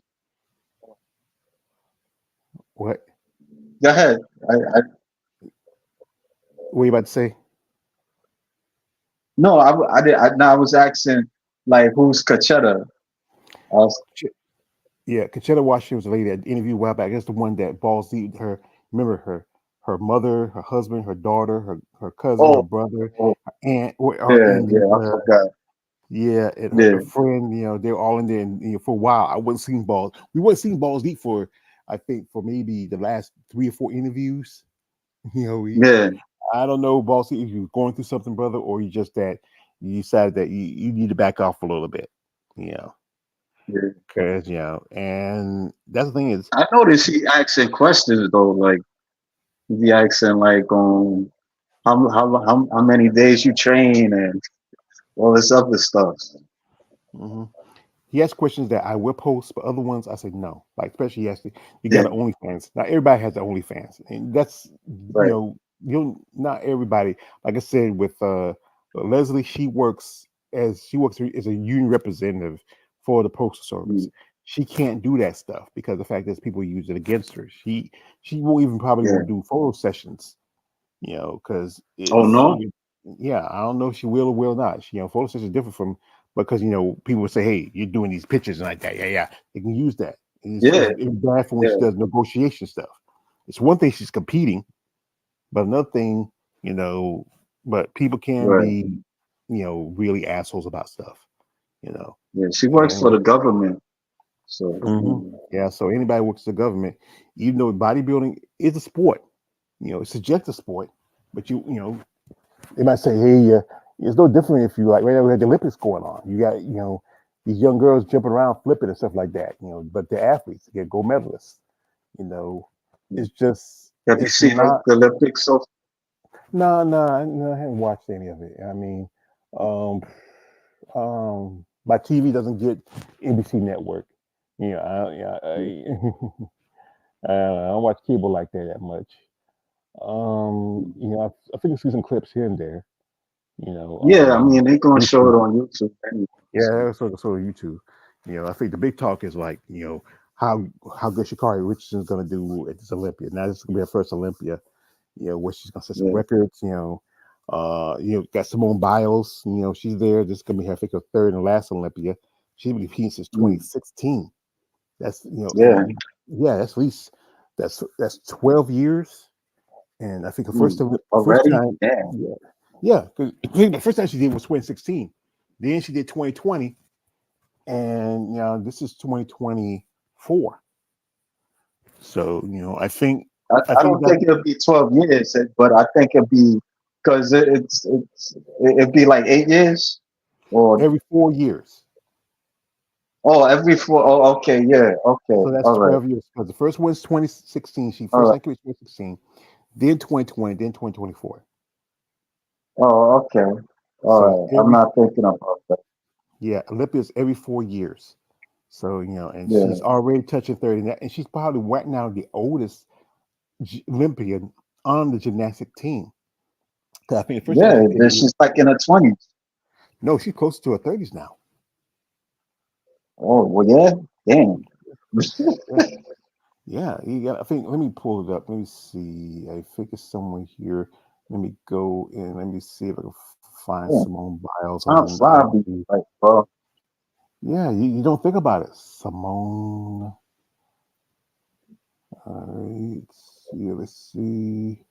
what? Go ahead. I What are you about to say? no, I did. No, I was asking like who's Cachetta. I was, Yeah, Conchetta Washington was the lady that interviewed a while back. That's the one that balls deep. Remember her mother, her husband, her daughter, her cousin, her oh, brother, oh, her aunt, yeah, and yeah. I forgot. yeah, and her Yeah, friend. They're all in there. And for a while, I wasn't seeing balls. We wasn't seeing balls deep for, I think, for maybe the last 3 or 4 interviews. We yeah, I don't know, bossy, if you're going through something, brother, or you just that you decided that you need to back off a little bit, you know, yeah. because and that's the thing is, I noticed he asking questions though. Like he be asking like how many days you train and all this other stuff. mhm. He has questions that I will post, but other ones I say no. Like especially he asked, you Yeah, got an OnlyFans. Not everybody has the OnlyFans, and that's right. you not everybody. Like I said with Leslie, she works as a union representative for the postal service. Mm, She can't do that stuff because the fact is people use it against her. She won't even probably yeah. won't do photo sessions, because Oh no. yeah, I don't know if she will or will not. Photo sessions is different from because people would say, "Hey, you're doing these pictures and like that." Yeah, yeah, they can use that. And Yeah, it's bad for when she yeah. does negotiation stuff. It's one thing she's competing, but another thing, you know, but people can Right. be, really assholes about stuff. you know. Yeah, she works for And the government. So yeah, so anybody works for the government, even though bodybuilding is a sport, it's a subjective sport, but they might say, hey, it's no different if you like right now we had the Olympics going on. You got, these young girls jumping around, flipping and stuff like that, but they're athletes, they get gold medalists, you know. It's just, have you it's seen not, the Olympics? So no, no, no, I haven't watched any of it. I mean, um, my TV doesn't get NBC Network. I don't watch cable like that much. I think I see some clips here and there. You know, yeah, I mean they gonna show YouTube. it on YouTube anyway. So, Yeah, sort of YouTube. I think the big talk is like, how how good Shakari Richardson's gonna do at this Olympia. Now this is gonna be her first Olympia. Where she's gonna set some yeah. records. Got Simone Biles. She's there. This is gonna be her, I think, her third and last Olympia. She's been competing since Mm, 2016. That's yeah. yeah, that's at least that's 12 years. And I think Mm. the first Already? time, Damn. yeah, yeah, because the first time she did was 2016. Then she did 2020, and this is 2024. So I I think don't that think it'll be 12 years, but I think it'll be because it'd be like 8 years or every 4 years. oh every four. Oh, okay, yeah, okay, So that's all right, 12 years. Because the first one's 2016. She all first right. time was 2016, then 2020, then 2024. Oh, okay, all So right. I'm not thinking about that. Olympia's every 4 years. So and she's Yeah, already touching 30 now, and she's probably right now the oldest Olympian on the gymnastic team. 'Cause I think the first time yeah. she did it, She's like in her 20s. no, she's close to her 30s now. Oh, well, yeah. Damn. Yeah, yeah. I think. Let me pull it up. Let me see. I think it's somewhere here. Let me go and let me see if I can find Yeah. Simone Biles Time on fly be IMDb. like, bro. Yeah, you don't think about it. Simone. All right. Let's see.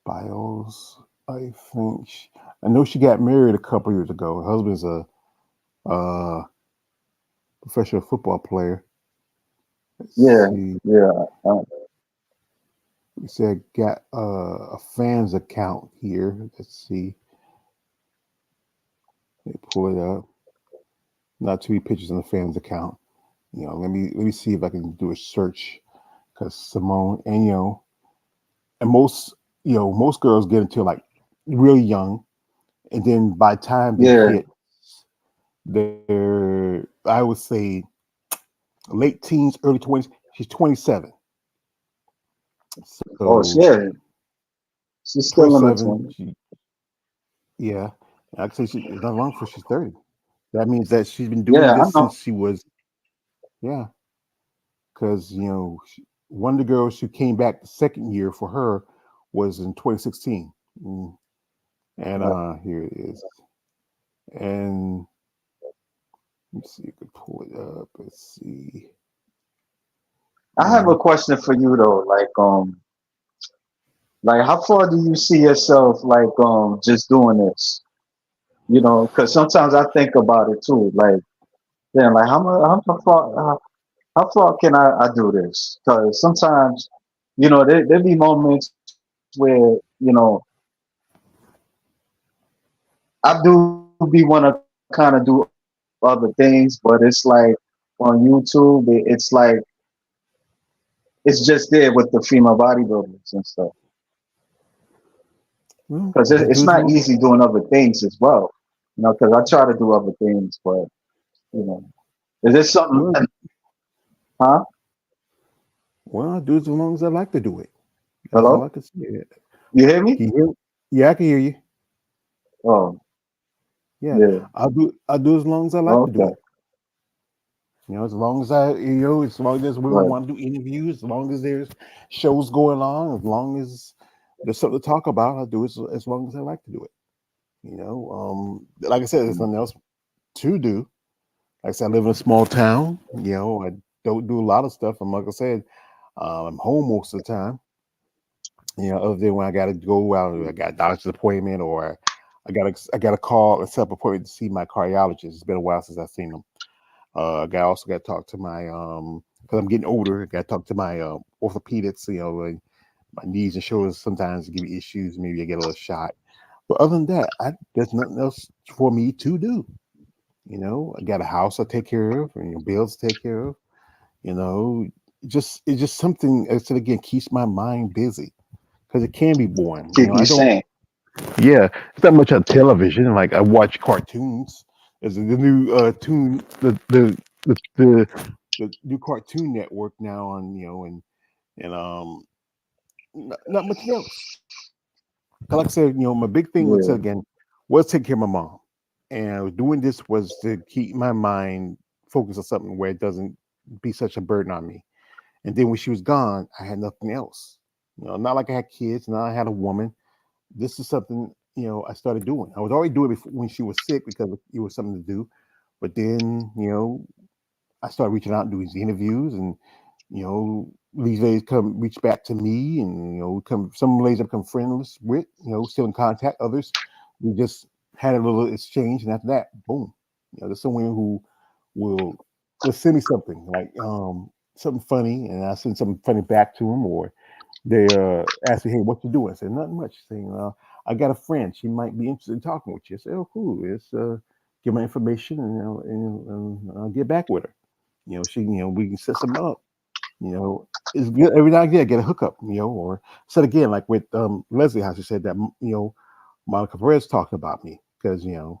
Biles. I think. I know she got married a couple years ago. Her husband's a uh, professional football player. Let's Yeah, see. yeah. We said got a fans account here. Let's see. Let me pull it up. Not too many pictures on the fans account. Let me see if I can do a search because Simone and and most girls get into like really young, and then by the time they Yeah. hit their, I would say, late teens, early 20s, she's 27. Oh, So yeah. She's still in her 27, 20s. yeah. I could say it's not long before she's 30. That means that she's been doing Yeah, I this know. since she was, yeah, because one of the girls who came back the second year for her was in 2016. And Right. here it is. And let's see if I can pull it up. Let's see. I have a Uh, question for you though. Like how far do you see yourself just doing this? Because sometimes I think about it too. Like, damn, like how far can I do this? Because sometimes, there be moments where, I do be want to kind of do other things, but it's like on YouTube, it's just there with the female bodybuilders and stuff. well, Because just it's do as not long. easy doing other things as well. Because I try to do other things, but you know, is there something? Well, Huh? I do it as long as I like to do it. That's all I Hello? can say. You hear me? Can you hear? Yeah, I can hear you. Oh, Yeah, yeah. I'll do as long as I like to do Okay. it. As long as as long as women Right. want to do interviews, as long as there's shows going on, as long as there's something to talk about, I'll do it as long as I like to do it. Like I said, there's nothing else to do. Like I said, I live in a small town. I don't do a lot of stuff. And like I said, I'm home most of the time. Other than when I got to go out, I got a doctor's appointment or I got a call and set up an appointment to see my cardiologist. It's been a while since I've seen him. I also got to talk to my because I'm getting older. I got to talk to my orthopedics. And my knees and shoulders sometimes give me issues. Maybe I get a little shot. But other than that, there's nothing else for me to do. I got a house I take care of, and bills to take care of. You know, it's just something. I said again, keeps my mind busy because it can be boring. Keep you I don't. sane. Yeah, it's not much on television. Like I watch cartoons. There's the new tune the new Cartoon Network now on and not much else. 'Cause like I said, my big thing was Yeah. again was taking care of my mom, and doing this was to keep my mind focused on something where it doesn't be such a burden on me. And then when she was gone, I had nothing else. Not like I had kids. Now I had a woman. This is something I started doing. I was already doing it before, when she was sick because it was something to do. But then I started reaching out and doing these interviews, and these ladies come reach back to me, and come some ladies I become friends with, still in contact. Others we just had a little exchange, and after that, boom, there's someone who will will send me something like something funny, and I send something funny back to them, or they ask me, "Hey, what you doing?" I say, "Nothing much." Saying, "I got a friend. She might be interested in talking with you." I say, "Oh, cool. It's give my information, and, and I'll get back with her." She, we can set something up. It's good every now and again I get a hookup. Or said again like with Leslie, how she said that Monica Perez talked about me because and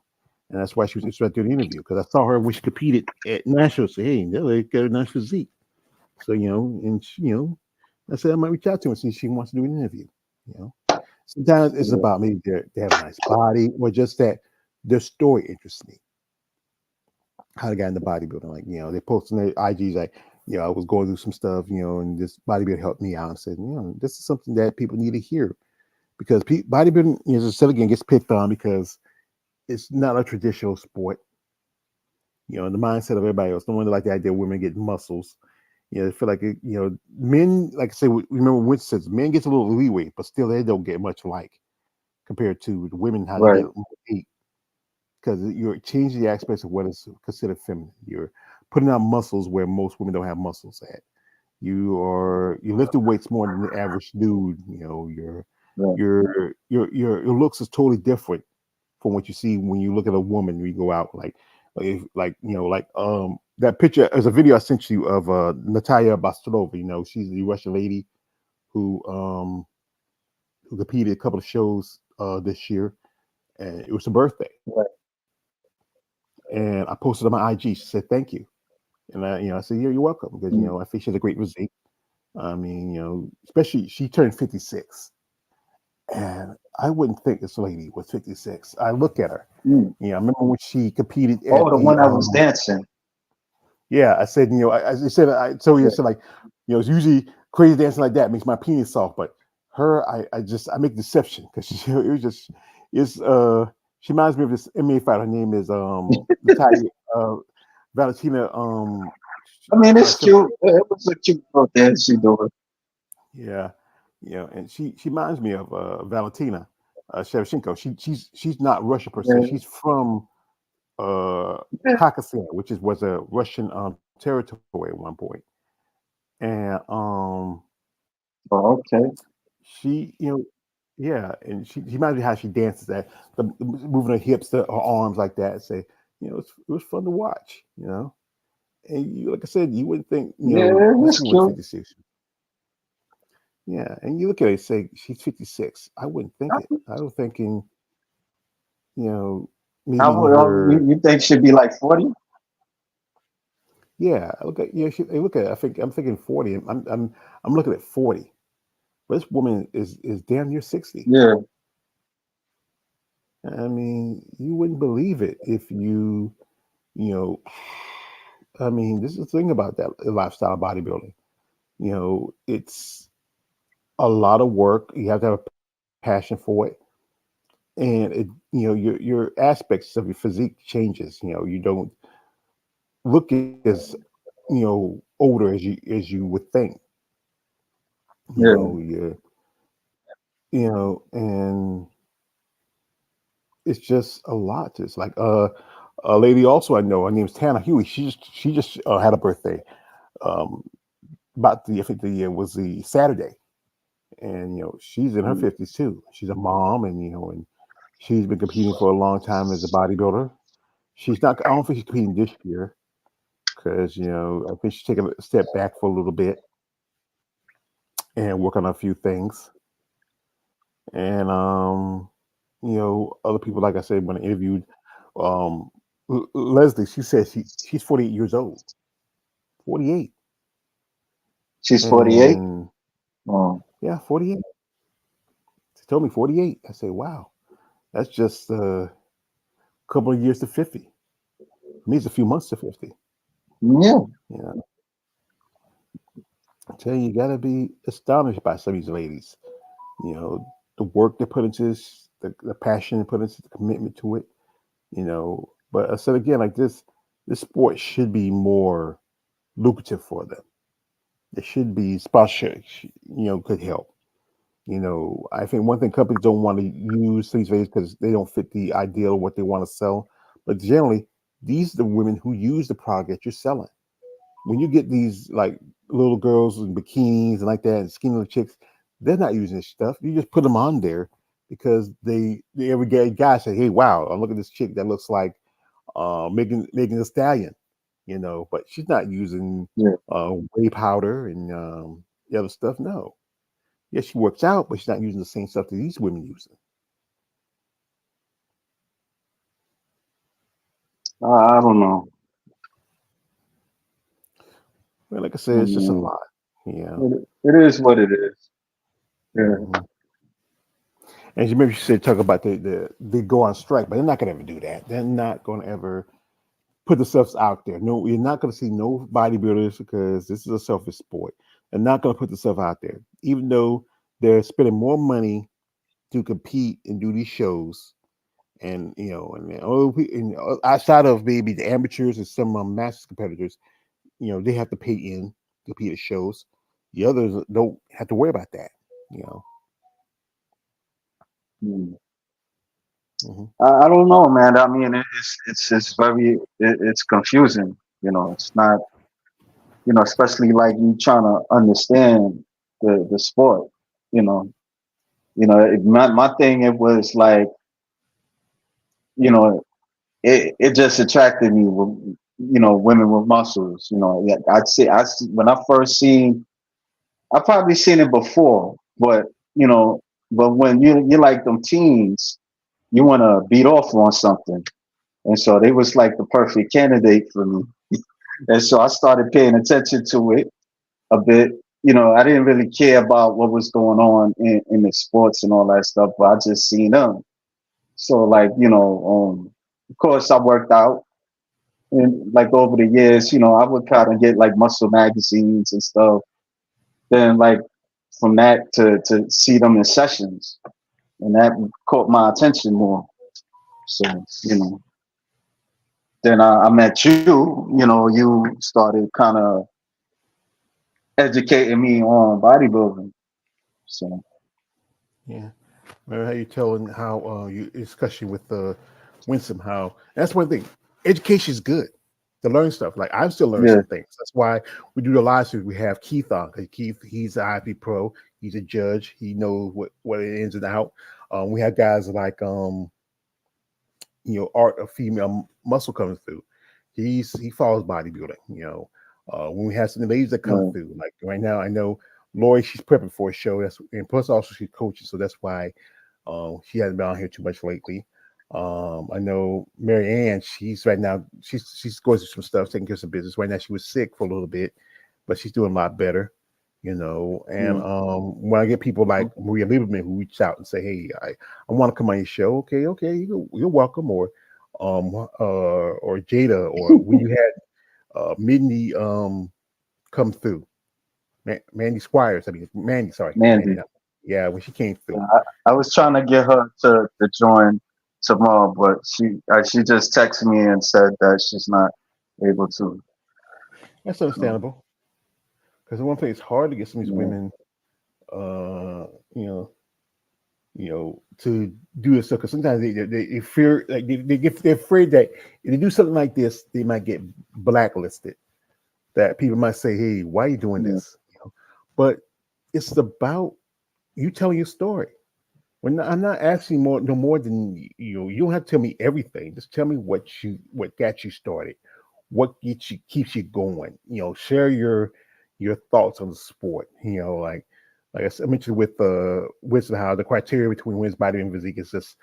that's why she was interested in the interview because I saw her when she competed at nationals. Say, hey, they got a nice physique. So and she, I said I might reach out to her and see if she wants to do an interview. You know, sometimes it's Yeah. about maybe they have a nice body or just that their story interests me. How they got into bodybuilding, like they post on their IGs like, I was going through some stuff, and this bodybuilder helped me out and said, this is something that people need to hear because bodybuilding, just said again, gets picked on because it's not a traditional sport. The mindset of everybody else. No one like the idea of women getting muscles. They feel like men, like I say, remember Winston says men gets a little leeway, but still they don't get much like compared to the women how they Right. get hate because you're changing the aspects of what is considered feminine. You're putting out muscles where most women don't have muscles at. You lifting weights more than the average dude. Right. Your looks is totally different from what you see when you look at a woman when you go out like that picture. There's a video I sent you of Natalia Bostonova. She's the Russian lady who competed a couple of shows this year, and it was her birthday. Right. And I posted on my IG. She said thank you, and I said you're welcome because Mm. I think she has a great physique. I mean, especially she turned 56, and I wouldn't think this lady was 56. I look at her. Mm. I remember when she competed Oh, at the the one that was dancing. yeah. I said, I said, I told you, I Yeah. said like, it's usually crazy dancing like that makes my penis soft, but her, I make deception because it was just, it's she reminds me of this MMA fighter. Her name is Natalia Valentina I mean, it's Shevchenko. cute. It was a cute little dance she doing. Yeah, and she reminds me of Valentina Shevchenko. She's not Russian per se. Yeah. She's from uh Yeah. Caucasia, which was a Russian territory at one point. And Oh, okay. she, yeah, and she reminds me how she dances that the moving her hips, her arms like that. Say, it was fun to watch. And like I said, you wouldn't think, Yeah, this it's woman's cute. 56. Yeah, and you look at her and say she's 56. I wouldn't think it. I was thinking, you know, How maybe in would her, you think she'd be like 40? yeah. I look at I look at. I'm thinking 40. I'm looking at 40. But this woman is damn near 60. Yeah, I mean, you wouldn't believe it if you know. I mean, this is the thing about that lifestyle bodybuilding. It's a lot of work. You have to have a passion for it, and your aspects of your physique changes. You don't look as older as you would think. yeah, You and it's just a lot. It's like a lady also I know. Her name's Tana Huey. She just had a birthday. Um, about the I think the year was the Saturday, and she's in her mm. 50s too. She's a mom, and and she's been competing for a long time as a bodybuilder. She's not. I don't think she's competing this year because I think she's taking a step back for a little bit and work on a few things. And other people, like I said, when I interviewed um, Leslie, she said she's 48 years old. 48, She's 48. and Oh, yeah, 48. She told me 48. I said, wow, that's just a couple of years to 50. It means a few months to 50. yeah. Yeah, I tell you, you gotta be astonished by some of these ladies. The work they put into this, the passion they put into the commitment to it. But I said again, like this sport should be more lucrative for them. There should be sponsorship, could help. I think one thing companies don't want to use these videos because they don't fit the ideal of what they want to sell. But generally, these are the women who use the product that you're selling. When you get these like little girls in bikinis and like that, and skinny little chicks, they're not using this stuff. You just put them on there because they every guy say, "Hey, wow, I'm looking at this chick that looks like Megan Thee Stallion," but she's not using Yeah. whey powder and the other stuff. No, yeah, she works out, but she's not using the same stuff that these women using. I don't know. Well, like I I said, it's just a mean, lot. Yeah. it is what it is. Yeah. hmm And you maybe you said talk about they go on strike, but they're not gonna ever do that. They're not gonna ever put themselves out there. No, you're not gonna see no bodybuilders because this is a selfish sport. They're not gonna put themselves out there, even though they're spending more money to compete and do these shows. And outside of maybe the amateurs and some master competitors, they have to pay in to compete at shows. The others don't have to worry about that. You know. Mm. hmm I don't know, man. I mean, it's very it's confusing. It's not. Especially like you trying to understand the sport. You know. My thing. It was like you know it just attracted me with women with muscles. Yeah, I see when I first seen. I probably seen it before, but you know, but when you like them teens, you want to beat off on something, and so they was like the perfect candidate for me. And so I started paying attention to it a bit. I didn't really care about what was going on in the sports and all that stuff, but I just seen them. So like of course I worked out, and like over the years, I would kind of get like muscle magazines and stuff. Then like from that to see them in sessions, and that caught my attention more. So then I met you. You started kind of educating me on bodybuilding. So Yeah. Remember how you telling how you discussion with Winsome how that's one thing. Education is good to learn stuff. Like I'm still learning yeah, some things. That's why we do the live streams. We have Keith on because Keith he's an IP pro. He's a judge. He knows what it ins and out. We have guys like Art of Female Muscle coming through. He follows bodybuilding. When we have some ladies that come yeah, through, like right now, I know Lori. She's prepping for a show. That's and plus also she's coaching, so that's why she hasn't been on here too much lately. I know Mary Ann. She's right now. She's going through some stuff, taking care of some business. Right now, she was sick for a little bit, but she's doing a lot better. And yeah. when I get people like Maria Lieberman who reach out and say, "Hey, I want to come on your show," okay, you're welcome. Or Jada, or when you had Mindy come through, Mandy Squires. I mean, Mandy. Sorry, Mandy. Mandy. Not, yeah, when she came through. I was trying to get her to join tomorrow, but she just texted me and said that she's not able to. That's So, understandable. Because one thing, it's hard to get some of these yeah. women, uh, you know, to do this stuff because sometimes they fear like they're afraid that if they do something like this, they might get blacklisted. That people might say, "Hey, why are you doing yeah, this?" But it's about you telling your story. I'm not asking more, no more than you don't have to tell me everything. Just tell me what got you started, what gets you keeps you going. Share your thoughts on the sport. Like I mentioned with Wisdom, how the criteria between women's body and physique is just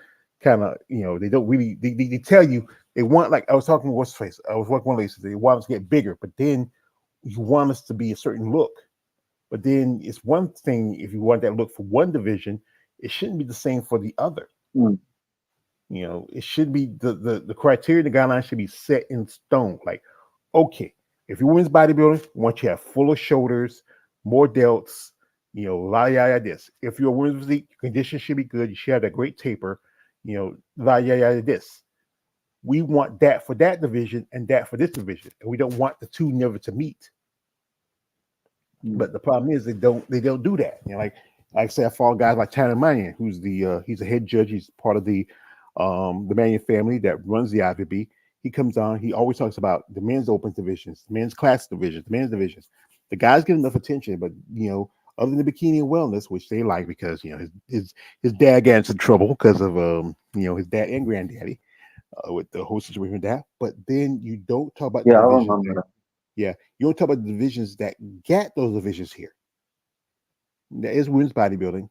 kind of they don't really they tell you they want, like I was talking with what's face. I was working with one lady, they want us to get bigger, but then you want us to be a certain look. But then it's one thing if you want that look for one division, it shouldn't be the same for the other. mm, It should be the criteria, the guidelines should be set in stone. Like, okay, if you're women's bodybuilding, once you have fuller shoulders, more delts, la yada this. If you're a women's physique, your condition should be good. You should have that great taper, la yada this. We want that for that division and that for this division, and we don't want the two never to meet. mm. But the problem is they don't do that. Like I say, I follow guys like Tanner Mannion, who's he's a head judge. He's part of the Mannion family that runs the IVB. He comes on. He always talks about the men's open divisions, the men's class divisions, the men's divisions. The guys get enough attention, but other than the bikini and wellness, which they like because his dad got into trouble because of his dad and granddaddy with the whole situation with that. But then you don't talk about the Yeah, I divisions. remember that. Yeah, you don't talk about the divisions that get those divisions here. That is women's bodybuilding.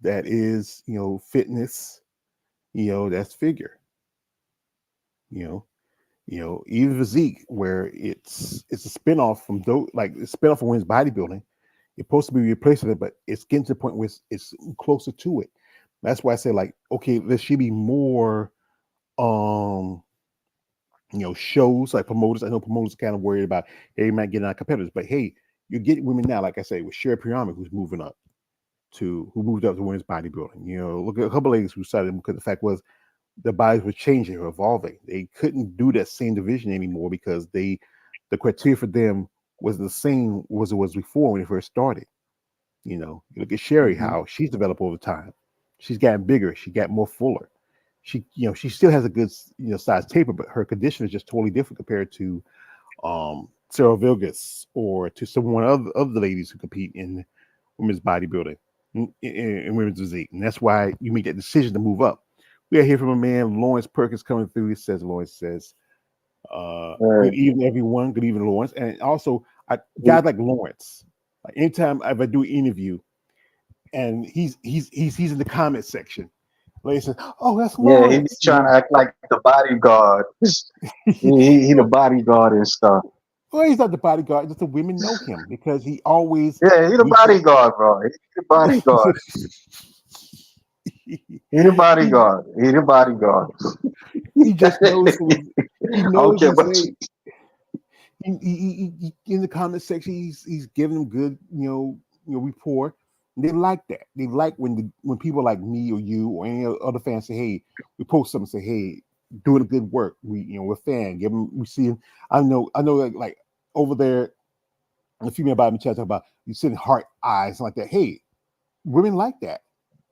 That is, fitness. That's figure. You know, even physique, where it's a spinoff from like a spinoff from women's bodybuilding. It's supposed to be replacing it, but it's getting to the point where it's closer to it. That's why I say, like, okay, there should be more, um, shows like promoters. I know promoters are kind of worried about, hey, you might get our competitors, but hey, you're getting women now, like I say, with Sherry Priyami, who moved up to women's bodybuilding. Look at a couple ladies who started because the fact was the bodies were changing, were evolving. They couldn't do that same division anymore because the criteria for them was the same as it was before when they first started. You look at Sherry, Hmm. how she's developed over time. She's gotten bigger. She got more fuller. She still has a good, size taper, but her condition is just totally different compared to Sarah Vilgas or to someone of the ladies who compete in women's bodybuilding and women's physique. And that's why you make that decision to move up. We are here from a man, Lawrence Perkins, coming through. Lawrence says, good evening, everyone. Good evening, Lawrence. And also, guys like Lawrence, like anytime if I do an interview and he's in the comment section, lady says, "Oh, that's Yeah, he be Lawrence." trying to act like the bodyguard. He the bodyguard and stuff. Well, he's not the bodyguard. Just the women know him because he always Yeah, he the reaches. bodyguard, bro. He the bodyguard. He the he, bodyguard. He the bodyguard. he just knows he I don't knows care his what hey. In the comment section, he's giving them good, rapport. And they like that. They like when people like me or you or any other fans say, "Hey," we post something, say, "Hey, doing a good work." We're fan. Give them, we see him. I know, like over there, the female body chat talk about you sitting heart eyes like that. Hey, women like that.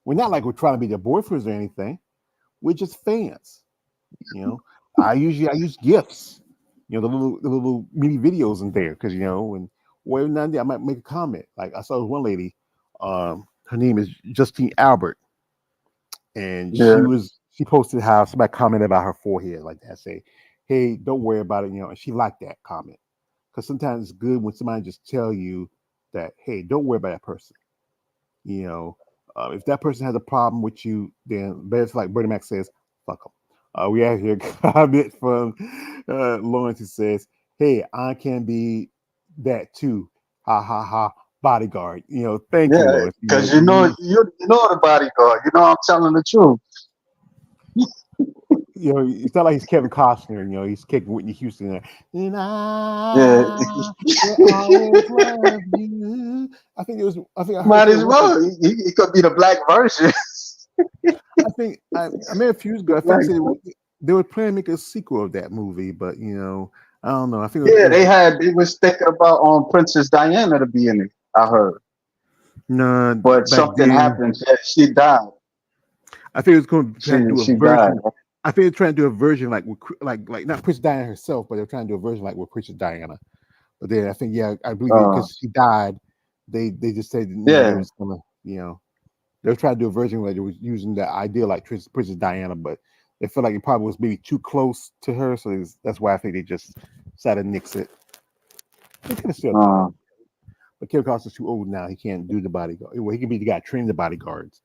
We're not like we're trying to be their boyfriends or anything. We're just fans. You know, I use gifts. The little mini videos in there because and well now and then I might make a comment. Like I saw one lady, her name is Justine Albert, and yeah, she posted how somebody commented about her forehead like that. Say, hey, don't worry about it. And she liked that comment because sometimes it's good when somebody just tell you that, hey, don't worry about that person. You know, if that person has a problem with you, then better like Bernie Mac says, fuck them. We have here a comment from Lawrence who says, "Hey, I can be that too. Ha ha ha, bodyguard." Thank you, yeah. Lawrence. Because you know the bodyguard. You know I'm telling the truth. It's not like he's Kevin Costner. He's kicking Whitney Houston there. And Yeah, I will always love you. I think it was. I think I heard might say as one day. well. He could be the black version. I think I met a few years ago. I think Like, I said they were planning to make a sequel of that movie, but I don't know. I think it yeah, was they was thinking about Princess Diana to be in it. I heard. No, but back something then happened. She died. I think it's going to try to do a She died. version. I think they're trying to do a version like like not Princess Diana herself, but they're trying to do a version like with Princess Diana. But then I think yeah, I believe Uh, because she died, they just said they yeah. was gonna they're trying to do a version where they was using the idea like Princess Diana, but they feel like it probably was maybe too close to her, so that's why I think they just decided to nix it. They could have still done it, Uh, but Kevin Costner's too old now. He can't do the bodyguard. Well, he can be the guy training the bodyguards.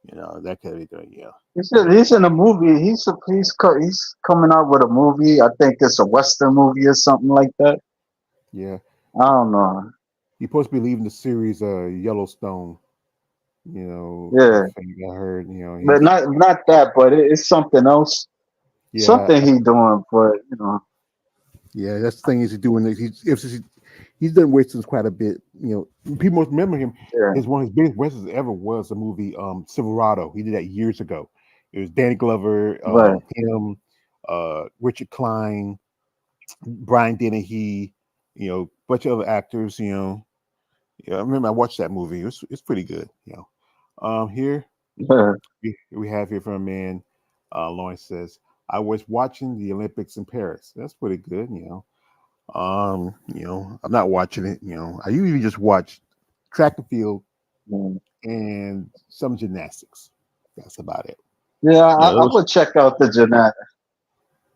That could be done. Yeah, he's in a movie. He's coming out with a movie. I think it's a Western movie or something like that. yeah. I don't know. He's supposed to be leaving the series Yellowstone. I Yeah, think I heard. but He's not that. But it's something else. yeah, Something he doing. But yeah. That's the thing he's doing. He's done westerns quite a bit. People most remember him. yeah, His one of his biggest westerns ever was the movie Silverado. He did that years ago. It was Danny Glover, right. him, Richard Klein, Brian Dennehy, bunch of other actors. Yeah, I remember I watched that movie. It's pretty good. Here Yeah. we have here from a man. Lawrence says, "I was watching the Olympics in Paris. That's pretty good. I'm not watching it. I usually just watch track and field Mm. and some gymnastics. That's about it. Yeah, I Those. would check out the Jeanette.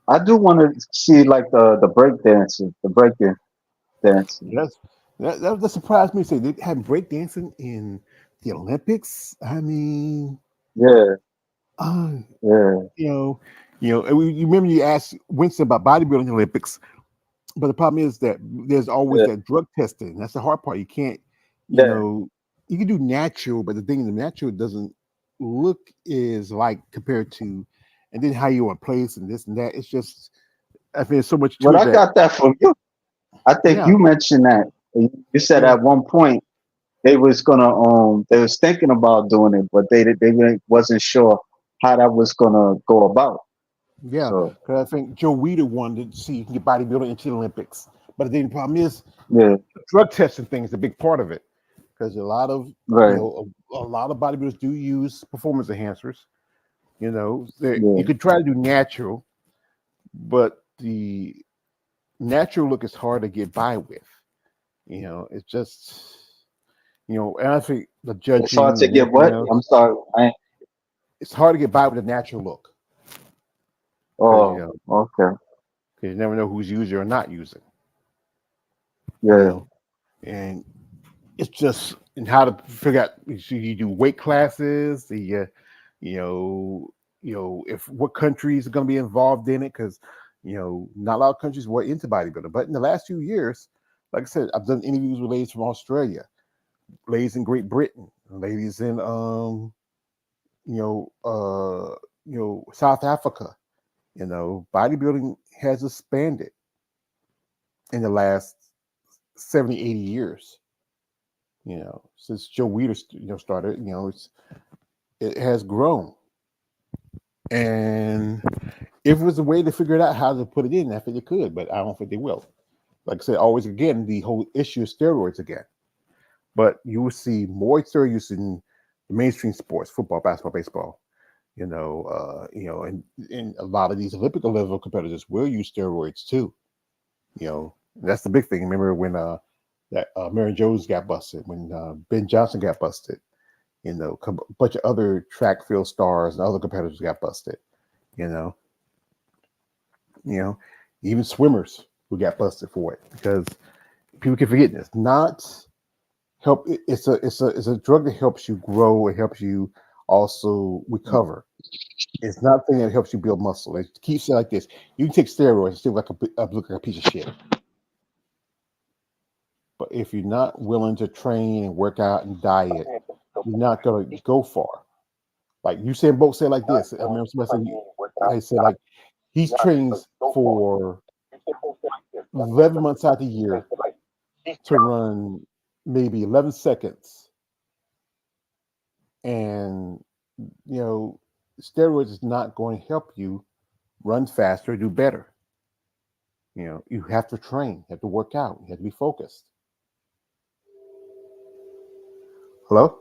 I do want to see like the break dancing, the breaking dancing. That's that surprised me. Say they had breakdancing in the Olympics. I mean, Yeah, uh, yeah, you know, and you remember you asked Winston about bodybuilding Olympics, but the problem is that there's always yeah, that drug testing. That's the hard part. You can't, you yeah. know, you can do natural, but the thing is, the natural doesn't look is like compared to, and then how you are placed and this and that. It's just, I think there's so much to But it I that, got that from you. I think yeah, you mentioned that. You said yeah, at one point they was thinking about doing it, but wasn't sure how that was gonna go about. yeah. So Because I think Joe Weider wanted to see you can get bodybuilding into the Olympics, but the problem is yeah, the drug testing thing is a big part of it because a lot of right, a lot of bodybuilders do use performance enhancers. You yeah. could try to do natural, but the natural look is hard to get by with. It's just and I think the It's hard judging to and get everything what? I'm else, sorry. it's hard to get by with the natural look because Oh, okay. you never know who's using or not using. You Yeah, know, and it's just and how to figure out. So you do weight classes, you know, if what countries are going to be involved in it because not a lot of countries were into bodybuilding, but in the last few years, like I said, I've done interviews with ladies from Australia, ladies in Great Britain, ladies in you know, South Africa. Bodybuilding has expanded in the last 70, 80 years. Since Joe Weider, started. It has grown, and if it was a way to figure it out how to put it in, I think it could, but I don't think they will. Like I said, always again, the whole issue of steroids again. But you will see more steroid use in the mainstream sports, football, basketball, baseball. And a lot of these Olympic level competitors will use steroids too. That's the big thing. Remember when that Mary Jones got busted, when Ben Johnson got busted, a bunch of other track field stars and other competitors got busted. You know, you know, even swimmers who got busted for it because people keep forgetting it's not help. It's a drug that helps you grow. It helps you also recover. It's not a thing that helps you build muscle. It keeps it like this. You can take steroids and still look like a piece of shit. But if you're not willing to train and work out and diet, you're not gonna go far. Like you said, both said like this. I remember somebody said, they said like he trains for 11 months out of the year to run maybe 11 seconds, and you know, steroids is not going to help you run faster, do better. You have to train, you have to work out, you have to be focused. Hello.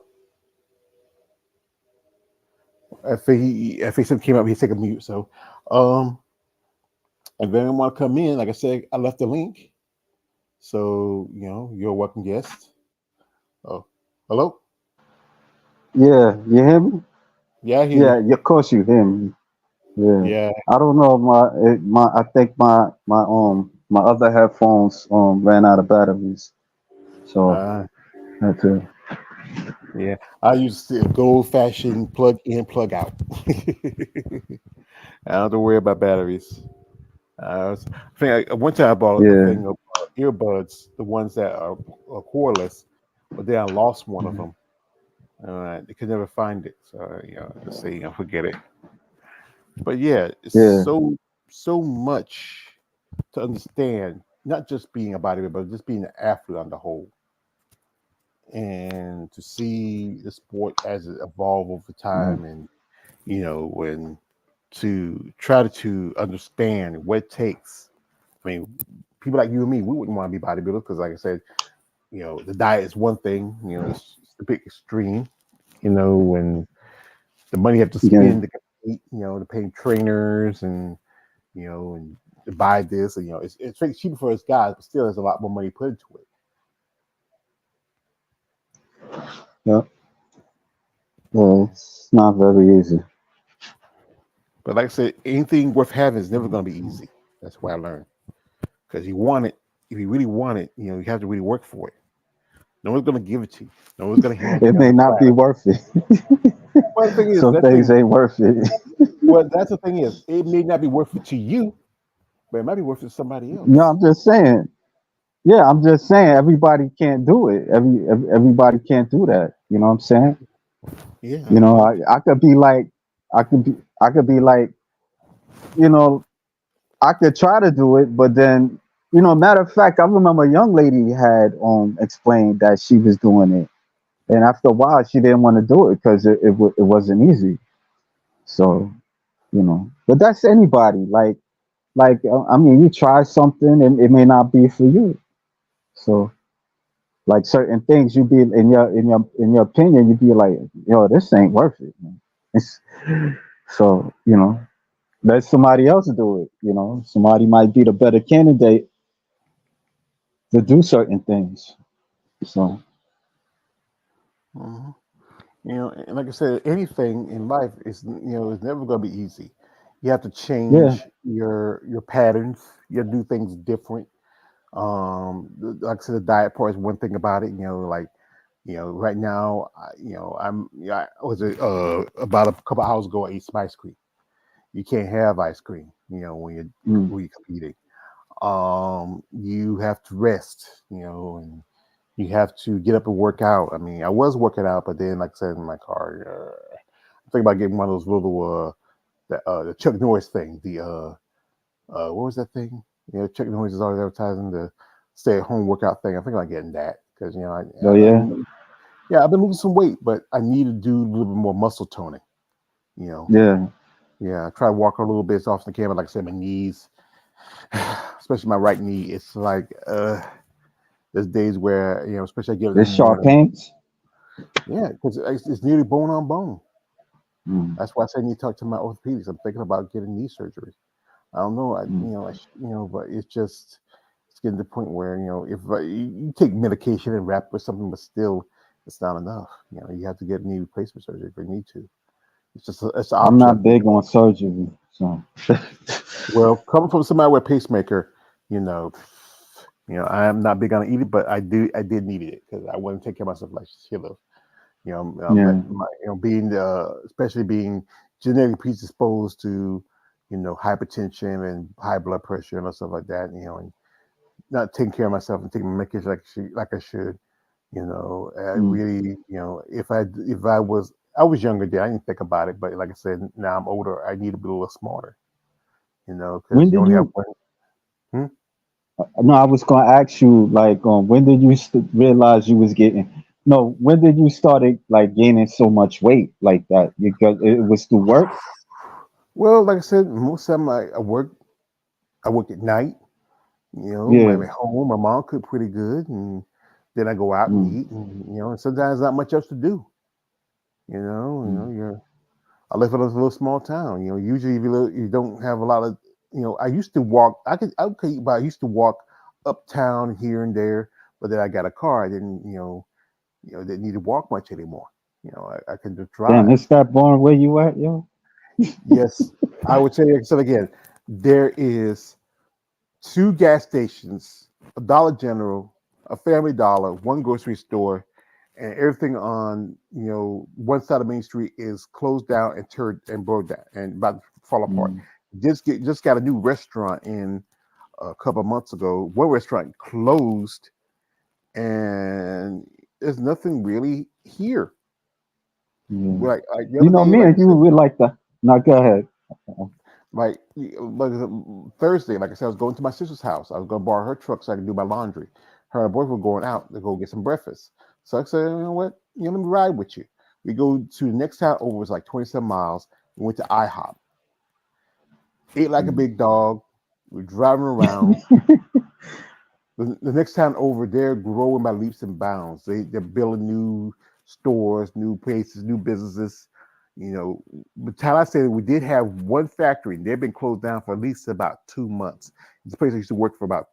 If he came up, he'd take a mute. So, um, if anyone want to come in, like I said, I left the link. So you're a welcome guest. Oh, hello. Yeah, you hear me? Yeah, I hear you. Yeah, of course you hear me. Yeah. Yeah. I don't know my I think my other headphones ran out of batteries. So Uh, I had to yeah. I use the good old fashioned plug in, plug out. I don't have to worry about batteries. I think one time I bought a yeah. thing of earbuds, the ones that are cordless, but then I lost one of them. They could never find it, so just say forget it. But yeah, it's Yeah. so much to understand, not just being a bodybuilder, but just being an athlete on the whole, and to see the sport as it evolved over Mm. time, and when to try to understand what it takes. I mean, people like you and me, we wouldn't want to be bodybuilders because, like I said, the diet is one thing. It's a big extreme. When the money you have to Yeah. spend to compete, to pay trainers and to buy this, and it's very cheaper for us guys, but still, there's a lot more money put into it. Yeah. Yeah. It's not very easy. But like I said, anything worth having is never going to be easy. That's what I learned. Because you want it, if you really want it, you have to really work for it. No one's going to give it to you. No one's going to hand it to It you on may the not be platter. worth it. Well, the thing is, Some that things thing. ain't worth it. Well, that's the thing is, it may not be worth it to you, but it might be worth it to somebody No, else. I'm just saying. Yeah, I'm just saying everybody can't do it. Everybody can't do that. You know what I'm saying? Yeah, You know, I could be like I could be like, you know, I could try to do it, but then, matter of fact, I remember a young lady had explained that she was doing it, and after a while, she didn't want to do it because it wasn't easy. So, but that's anybody. I mean, you try something and it may not be for you. So, like certain things, you be in your opinion, you be like, yo, this ain't worth it, man. It's, so, let somebody else do it. Somebody might be the better candidate to do certain things. So hmm and like I said, anything in life is never going to be easy. You have to yeah, change your patterns. You have to do things different. Like I said, the diet part is one thing about it. Like right now, I was about a couple hours ago. I ate some ice cream. You can't have ice cream. mm, When you're competing. You have to rest. And you have to get up and work out. I mean, I was working out, but then, like I said in my car, I'm thinking about getting one of those little the Chuck Norris thing. What was that thing? Chuck Norris is always advertising the stay at home workout thing. I think I'm getting that because oh yeah, yeah, I've been losing some weight, but I need to do a little bit more muscle toning. You know, yeah. yeah, I try to walk a little bit as often as I can, but like I said, my knees, especially my right knee, it's like there's days where especially I get it in the There's sharp morning. pains. Yeah, because it's nearly bone on bone. Mm, That's why I said I need to talk to my orthopedics. I'm thinking about getting knee surgery. I don't know. mm. But it's getting to the point where if you take medication and wrap with something, but still it's not enough. You have to get knee replacement surgery if you need to. It's the I'm option I'm not thinking big about. on surgery, so Well, coming from somebody with a pacemaker, you know, I'm not big on eating, but I did need it because I want to take care of myself like Sheila. yeah. Being especially being genetically predisposed to hypertension and high blood pressure and stuff like that. And not taking care of myself and taking my medication like I should. I Mm. really, if I was younger then I didn't think about it, but like I said, now I'm older, I need to be a little smarter. Because When you did only have you? one. Hmm? No, I was gonna ask you like, when did you realize you was getting? No, when did you started like gaining so much weight like that? Because it was through work. Well, like I said, most of the time I work. I work at night. When I'm Yeah. at home, my mom cooked pretty good, and Then I go out and Mm. eat, and and sometimes not much else to do. Mm. You're I live in a little small town. Usually if you don't have a lot of. I used to walk. Okay, but I used to walk uptown here and there. But then I got a car. I didn't didn't need to walk much anymore. I can just Damn, drive. it's that boring where you at, yo? Yes, I would say. So again, there is two gas stations, a Dollar General, a Family Dollar, one grocery store, and everything on one side of Main Street is closed down and turned and broke down and about to fall apart. Mm. Just got a new restaurant in a couple of months ago. One restaurant closed, and there's nothing really here. Yeah. Like the You other know, day, me like I and you said, would like the. Now go ahead. like Thursday, like I said, I was going to my sister's house. I was going to borrow her truck so I could do my laundry. Her and her boyfriend were going out to go get some breakfast. So I said, you know what? Let me ride with you. We go to the next town over. It's like 27 miles. We went to IHOP. Ate like a Mm. big dog. We're driving around. The next town over, they're growing by leaps and bounds. They're building new stores, new places, new businesses. The town I said we did have one factory. They've been closed down for at least about 2 months. It's a place I used to work for about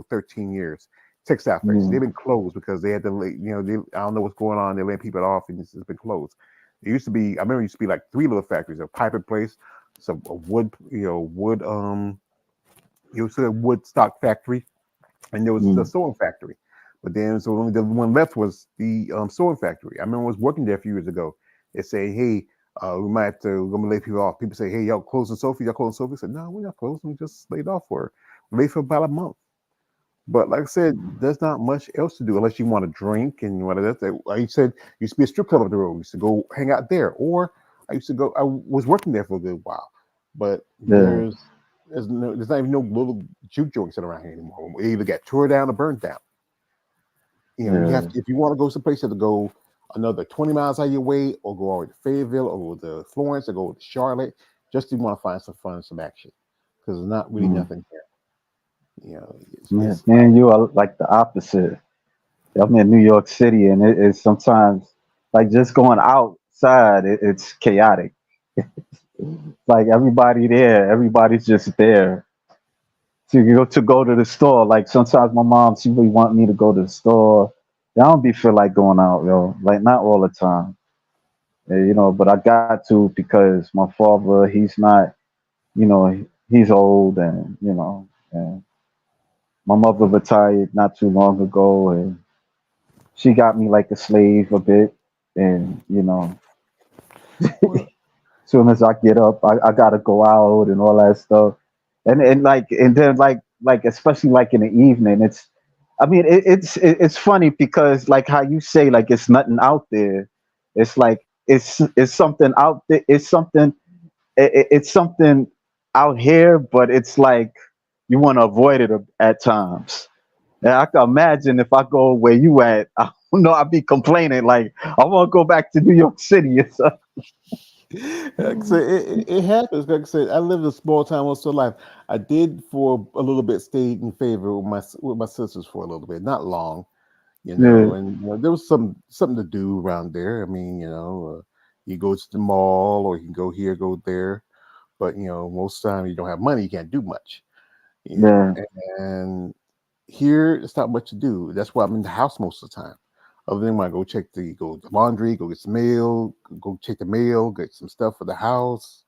13 years. Textile factory. Yeah. They've been closed because they had to lay. I don't know what's going on. They're laying people off, and it's been closed. It used to be. I remember it used to be like three little factories: a piping place, some a wood, wood, sort of wood stock factory, and there was the Mm. sewing factory. But then, so only the one left was the sewing factory. I remember I was working there a few years ago. They say, "Hey, we might have to. We're gonna lay people off." People say, "Hey, y'all closing Sophie? Y'all closing Sophie?" I said, "No, we're not closing. We just laid off for her. We're laid for about a month." But like I said, there's not much else to do unless you want to drink and what else. Like you said, used to be a strip club up the road. We used to go hang out there, or I used to go. I was working there for a good while, but Yeah. there's not even no little juke joints around here anymore. We either got tore down or burned down. You have Yeah. to, if you want to go someplace, you have to go another 20 miles out of your way, or go over to Fayetteville, or go to Florence, or go to Charlotte, just to want to find some fun, some action, because there's not really Mm. nothing here. Yeah, It's me and you are like the opposite. I'm in New York City, and it's sometimes like just going outside. It's chaotic. Like everybody there, everybody's just there to go to the store. Like sometimes my mom, she really want me to go to the store. I don't be feel like going out, yo. Like not all the time, But I got to because my father, he's not, he's old, and and my mother retired not too long ago, and she got me like a slave a bit, and well, soon as I get up, I gotta go out and all that stuff, and then like especially like in the evening, I mean it's funny because like how you say like it's nothing out there, it's like it's something out there, it's something out here, but it's like you want to avoid it at times. And I can imagine if I go where you at, I don't know, I'd be complaining like I want to go back to New York City or something. like I said, it happens. Like I said, I lived in a small town most of life. I did for a little bit stayed in favor with my sisters for a little bit, not long, Yeah, and there was something to do around there. I mean, you go to the mall or you can go here, go there, but most of the time you don't have money, you can't do much, you know, yeah, and here it's not much to do. That's why I'm in the house most of the time. Other than when I go to laundry, go get some mail, go check the mail, get some stuff for the house.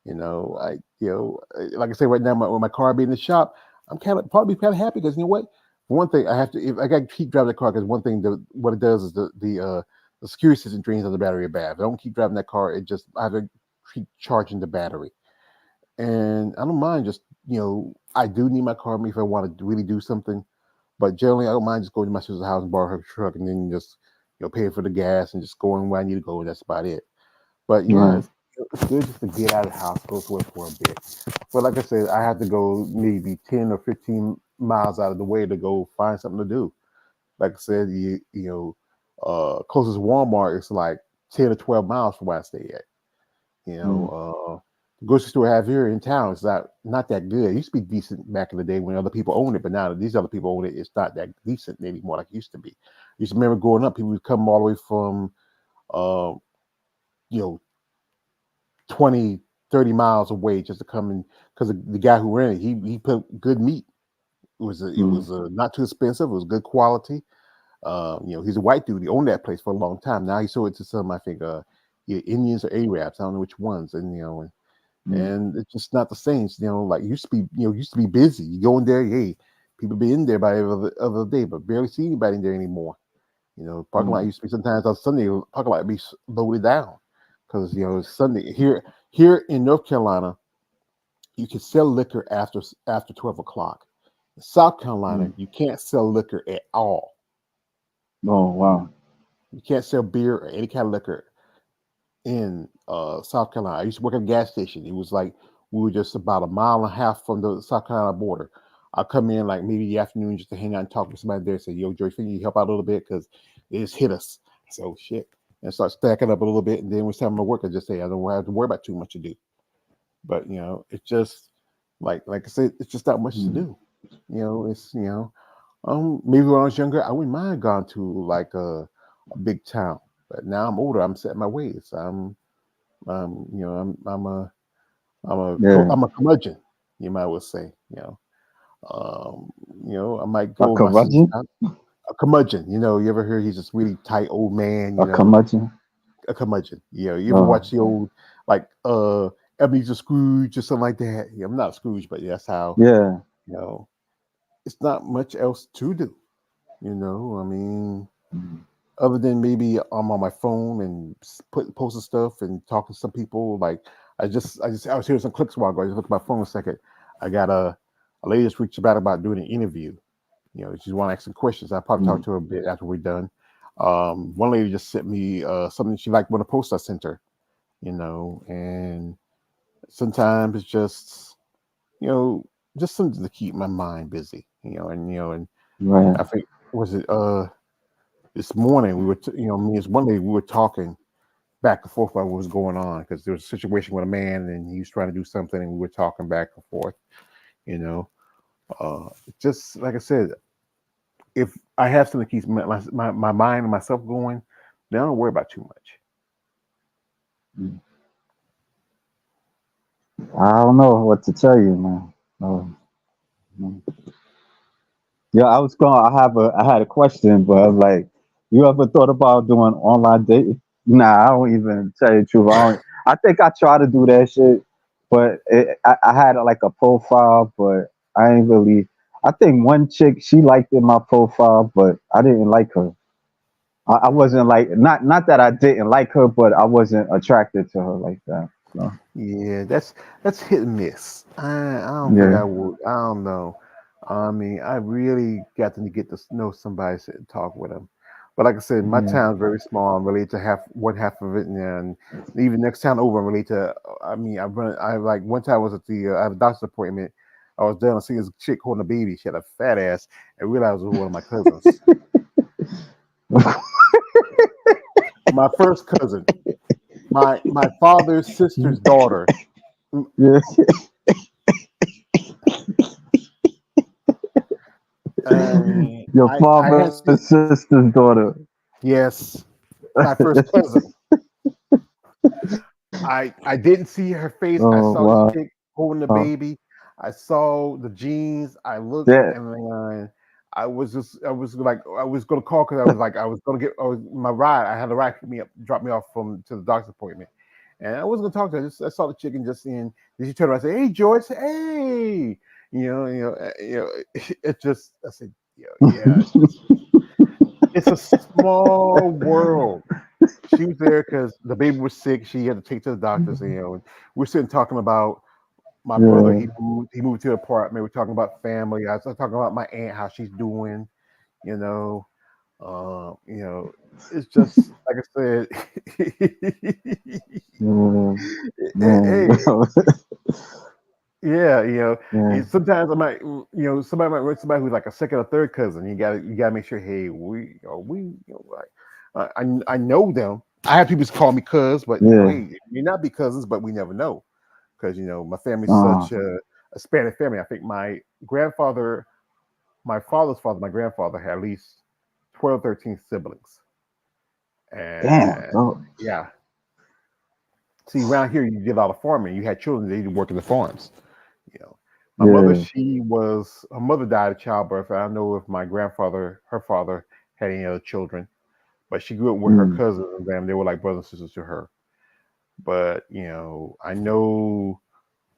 Like I say right now, with my car being in the shop, I'm probably kind of happy because you know what? For one thing, I have to if I got to keep driving the car because one thing what it does is the security system drains on the battery bad. If I don't keep driving that car, it just I have to keep charging the battery. And I don't mind just I do need my car if I want to really do something, but generally I don't mind just going to my sister's house and borrow her truck and then just pay for the gas and just going where I need to go. And that's about it. But yeah, right. it's good just to get out of the house, go somewhere for a bit. But like I said, I have to go maybe 10 or 15 miles out of the way to go find something to do. Like I said, closest Walmart is like 10 or 12 miles from where I stay at. Mm. The grocery store I have here in town is not that good. It used to be decent back in the day when other people owned it, but now that these other people own it, it's not that decent anymore like it used to be. used to remember growing up, people would come all the way from, uh, you know, 20, 30 miles away just to come in because the guy who ran it, he put good meat. It mm, was not too expensive. It was good quality. He's a white dude. He owned that place for a long time. Now he sold it to some, I think, Indians or Arabs. I don't know which ones. mm, And it's just not the same. Like it used to be, used to be busy. You go in there, hey, people be in there by every other day, but barely see anybody in there anymore. Parking lot mm, used to be sometimes on Sunday, parking lot be loaded down because Sunday here in North Carolina, you can sell liquor after 12 o'clock. In South Carolina, mm. you can't sell liquor at all. Oh wow. You can't sell beer or any kind of liquor in South Carolina. I used to work at a gas station. It was like we were just about a mile and a half from the South Carolina border. I come in like maybe the afternoon just to hang out and talk to somebody there. Say, "Yo, Joey, can you help out a little bit?" Because it just hit us. So shit, and start stacking up a little bit. And then when it's time to work, I just say I don't have to worry about too much to do. But it's just like I said, it's just not much to Mm, do. It's maybe when I was younger, I wouldn't mind going to like a big town. But now I'm older. I'm set in my ways. I'm yeah. I'm a curmudgeon, you might well say. Um, I might A go with my sister. curmudgeon. A curmudgeon. You ever hear he's this really tight old man? A curmudgeon. A curmudgeon. You ever Oh watch the old like Ebenezer Scrooge or something like that? Yeah, I'm not Scrooge, but that's how yeah. you know. It's not much else to do. I mean, Mm, other than maybe I'm on my phone and posting stuff and talking to some people. Like I was hearing some clicks while ago. I just looked at my phone a second. I got a lady just reached about doing an interview. She's want to ask some questions. I'll probably talk mm, to her a bit after we're done. One lady just sent me something she liked one of the posts I sent her. And sometimes it's you know just something to keep my mind busy. And right. I think was it this morning we were me and this one lady we were talking back and forth about what was going on because there was a situation with a man and he was trying to do something and we were talking back and forth. You know, just like I said, if I have something that keeps my mind and myself going, then I don't worry about too much. Mm. I don't know what to tell you, man. Oh, mm. Yeah, I had a question, but I was like, you ever thought about doing online dating? Nah, I don't even tell you the truth. I think I tried to do that shit, but I had like a profile, but I ain't really. I think one chick she liked in my profile, but I didn't like her. I wasn't like not that I didn't like her, but I wasn't attracted to her like that. So Yeah, that's hit and miss. I don't think yeah, I would. I don't know. I mean, I really got to get to know somebody, sit and talk with them. But like I said, my yeah. town's very small. I'm related to half of it, and even next town over, I'm related to. I mean, I like one time I was at I have a doctor's appointment. I was down to see this chick holding a baby. She had a fat ass, and realized it was one of my cousins. My first cousin, my father's sister's daughter. Yeah. Your I had father's seen, sister's daughter. yes, my first cousin. I didn't see her face. I Oh saw this wow. chick holding the baby. I saw the jeans. I looked Yeah. and I was like I was gonna call because I was like I was gonna get my ride. I had a ride pick me up, drop me off from to the doctor's appointment, and I wasn't gonna talk to her. I saw the chick and just in. Then she turned around and said, "Hey George, hey." It just I said, yeah, it's a small world. She was there because the baby was sick. She had to take to the doctors, and we're sitting talking about my brother. Yeah. He moved to an apartment. We're talking about family. I was talking about my aunt, how she's doing. You know, you know, it's just like I said. Yeah. Hey, Man. yeah, Yeah. sometimes I might, somebody might rent somebody who's like a second or third cousin. You gotta make sure. Hey, like, I know them. I have people call me cuz, but Yeah. hey, may not be cousins, but we never know because my family's Uh, such a Spanish family. I think my grandfather, my father's father, my grandfather had at least 12, 13 siblings. Damn, And bro. yeah, see, around here you did a lot of farming. You had children they did work in the farms. You know, my mother, Yeah. she was her mother died of childbirth. I don't know if my grandfather, her father, had any other children, but she grew up with her Mm, cousins and them. They were like brothers and sisters to her. But I know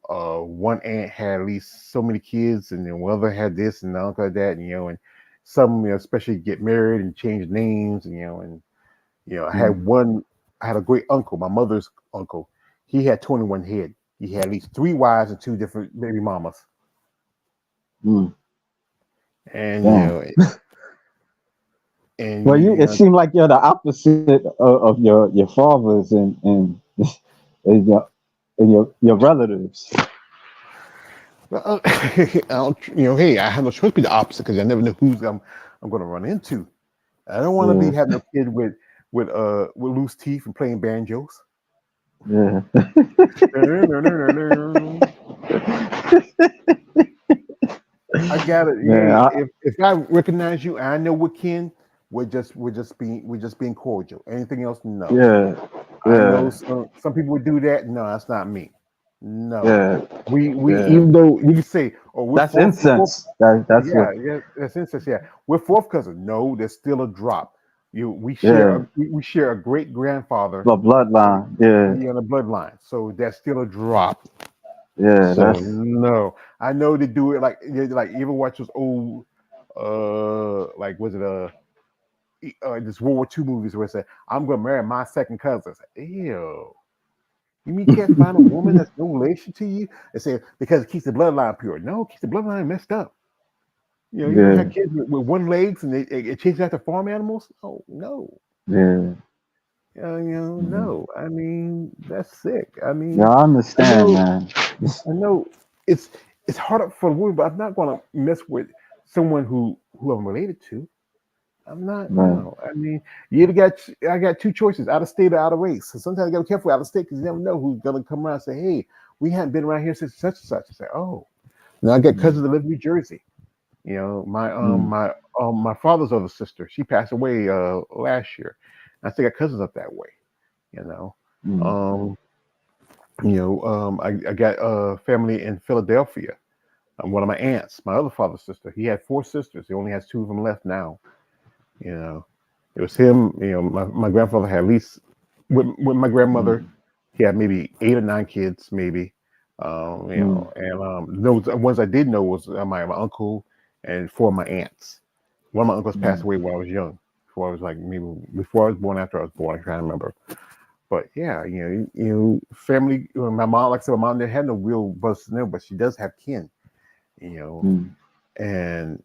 one aunt had at least so many kids, and then one other had this and the uncle had that, and some especially get married and change names, and I mm, had one. I had a great uncle, my mother's uncle. He had 21 head. He had at least three wives and two different baby mamas, mm. and Damn. and Well, it seemed like you're the opposite of your fathers and your relatives. well, I don't, hey, I have no choice to be the opposite because I never know who's I'm going to run into. I don't want to be Yeah, having a kid with loose teeth and playing banjos. yeah, I got it. man. Hey, if I recognize you, and I know we're kin. We're just being cordial. Anything else? No. Yeah, I know yeah, some people would do that. No, that's not me. No. yeah, We yeah. even though you can say, oh, That's we're fourth. incense. That's Yeah, what. yeah, that's incest. Yeah, we're fourth cousins. No, there's still a drop. We share Yeah, we share a great grandfather, the bloodline. Yeah, on the bloodline, so that's still a drop. yeah. So That's no, I know they do it like you ever watch those old like was it this World War II movies where it said I'm gonna marry my second cousin. It's like, ew. You mean you can't find a woman that's no relation to you? They say because it keeps the bloodline pure. No, it keeps the bloodline messed up. You don't have yeah, kids with one legs and it changes after farm animals. Oh no, yeah. Mhm. no. I mean that's sick. I Yeah, mean, I I understand, know, man. I know it's it's harder for a woman, but I'm not gonna mess with someone who I'm related to. I'm not. Right. No, I mean, you either got I got two choices: out of state or out of race. So sometimes you gotta be careful out of state because you never know who's gonna come around and say, "Hey, we haven't been around here since such and such." I say, "Oh." Now I got Mm, cousins that live in New Jersey. mm, My father's other sister, she passed away last year. I still got cousins up that way. You know, mm, um, I got family in Philadelphia. One of my aunts, my other father's sister, he had four sisters. He only has two of them left now. You know, it was him. My grandfather had at least with my grandmother, mm, he had maybe 8 or 9 kids, maybe. mm, And those ones I did know was my uncle and four of my aunts. One of my uncles passed mm. away when I was young, before I was like maybe before I was born, after I was born. I can't remember. But yeah, family. My mom, like I said, my mom didn't have no real brothers and them, but she does have kin. You know, Mm, and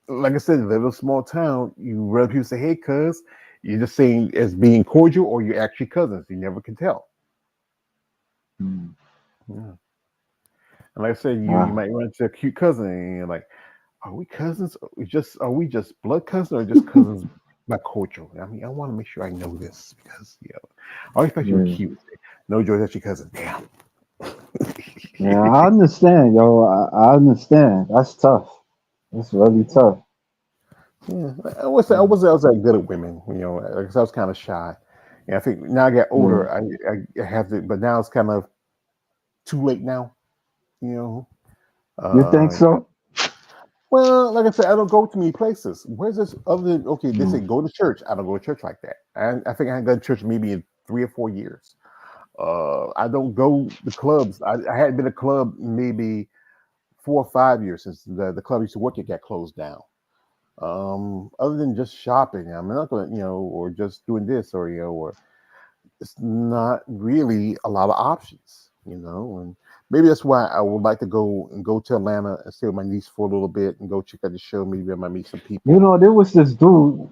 like I said, in a little small town, you run people say, "Hey, cuz," you're just saying as being cordial, or you're actually cousins. You never can tell. mm. Yeah. And like I said, you Wow. might run into a cute cousin, and you're like, "Are we cousins? Are we just blood cousins, or just cousins by cordial?" I mean, I want to make sure I know this because I always thought you were Yeah. cute. No, Joy, that's your cousin. Damn. Yeah, I understand, yo. I understand. That's tough. That's really tough. Yeah, I was that good at women. Because I was kind of shy. And I think now I get Yeah. older, I have to, but now it's kind of too late now. You know. You think Uh, so? well, like I said, I don't go to many places. Where's this other than okay? They say Mm, go to church. I don't go to church like that. I think I haven't gone to church maybe in 3 or 4 years. I don't go to clubs. I hadn't been to a club maybe 4 or 5 years since the club I used to work at got closed down. Other than just shopping, I'm not gonna, or just doing this, or it's not really a lot of options, and maybe that's why I would like to go to Atlanta and stay with my niece for a little bit and go check out the show. Maybe I might meet some people. there was this dude.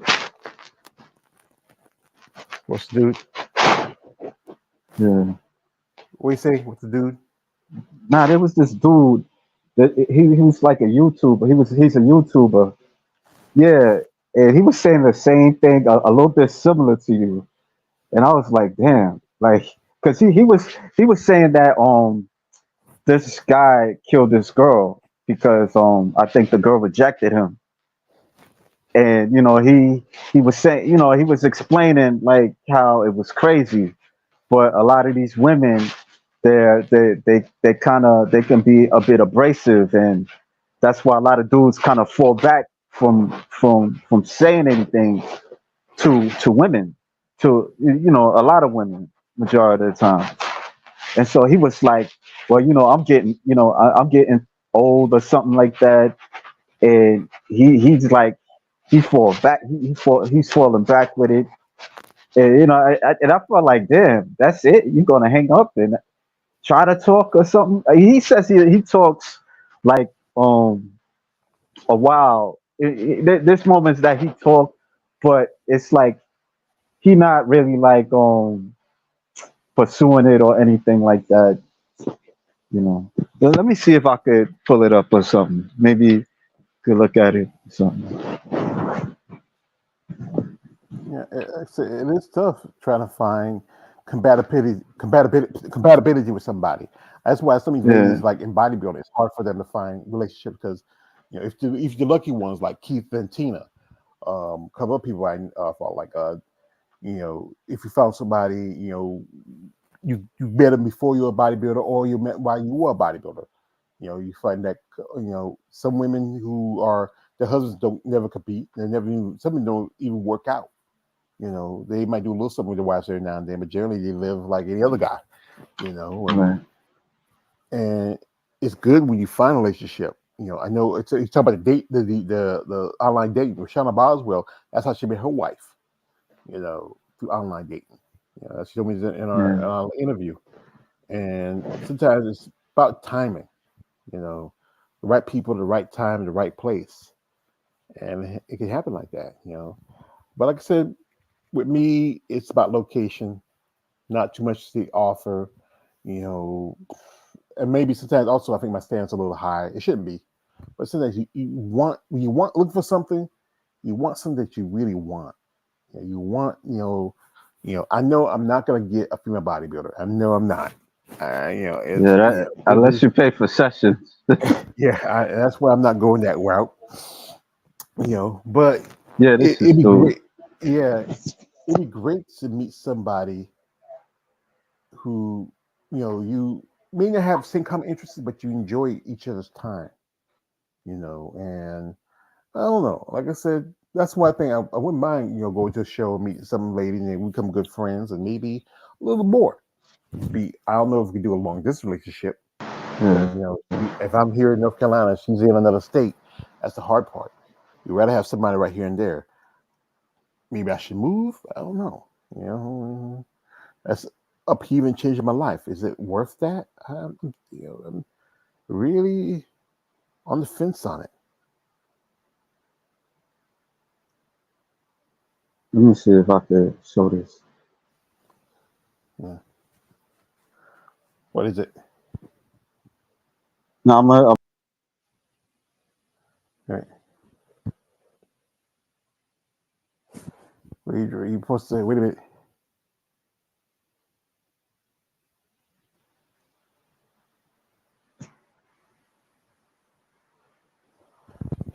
What's the dude? Yeah. What you say? What's the dude? Nah, there was this dude that he was like a YouTuber. He's a YouTuber. Yeah, and he was saying the same thing, a little bit similar to you. And I was like, damn, like, cause he was saying that this guy killed this girl because I think the girl rejected him. and he was saying, he was explaining like how it was crazy, but a lot of these women, they kind of they can be a bit abrasive, and that's why a lot of dudes kind of fall back from saying anything to women, to a lot of women, majority of the time. And so he was like, well, I'm getting old or something like that, and he's like, he fall back, he's falling back with it, and and I felt like, damn, that's it, you're gonna hang up and try to talk or something. He says he talks like a while. There's moments that he talk, but it's like he not really like pursuing it or anything like that. You know. Let me see if I could pull it up or something. Maybe you could look at it or something. Yeah, it is tough trying to find compatibility with somebody. That's why some of these Yeah. ladies, like in bodybuilding, it's hard for them to find relationships because, if you're lucky ones like Keith and Tina, a couple of people I thought like, if you found somebody, you met them before you were a bodybuilder, or you met while you were a bodybuilder. You find that some women who are their husbands don't never compete, they never even some of them don't even work out. They might do a little something with their wives every now and then, but generally they live like any other guy. You know, and Right. and it's good when you find a relationship. I know you talk about the date, the online dating with Shauna Boswell. That's how she met her wife. Through online dating. She told me in our, Yeah. interview. And sometimes it's about timing. The right people, the right time, the right place, and it can happen like that. But like I said, with me, it's about location, not too much to the offer. You know, and maybe sometimes also I think my stand's a little high. It shouldn't be, but sometimes you want when you want look for something, you want something that you really want. You want I know I'm not gonna get a female bodybuilder. I know I'm not. Yeah. Unless you pay for sessions. Yeah, that's why I'm not going that route. But Yeah, this is it'd be dude. great. Yeah, it'd be great to meet somebody who you may not have the same common interests, but you enjoy each other's time. And I don't know. Like I said, that's why I think I wouldn't mind going to a show, meet some lady, and then we become good friends, and maybe a little more. I don't know if we can do a long distance relationship because Yeah. if I'm here in North Carolina, she's in another state. That's the hard part. You'd rather have somebody right here and there. Maybe I should move. I don't know. That's upheaving, changing my life. Is it worth that? I'm really on the fence on it. Let me see if I could show this. Yeah. What is it? No, Right. You supposed to say? Wait a minute.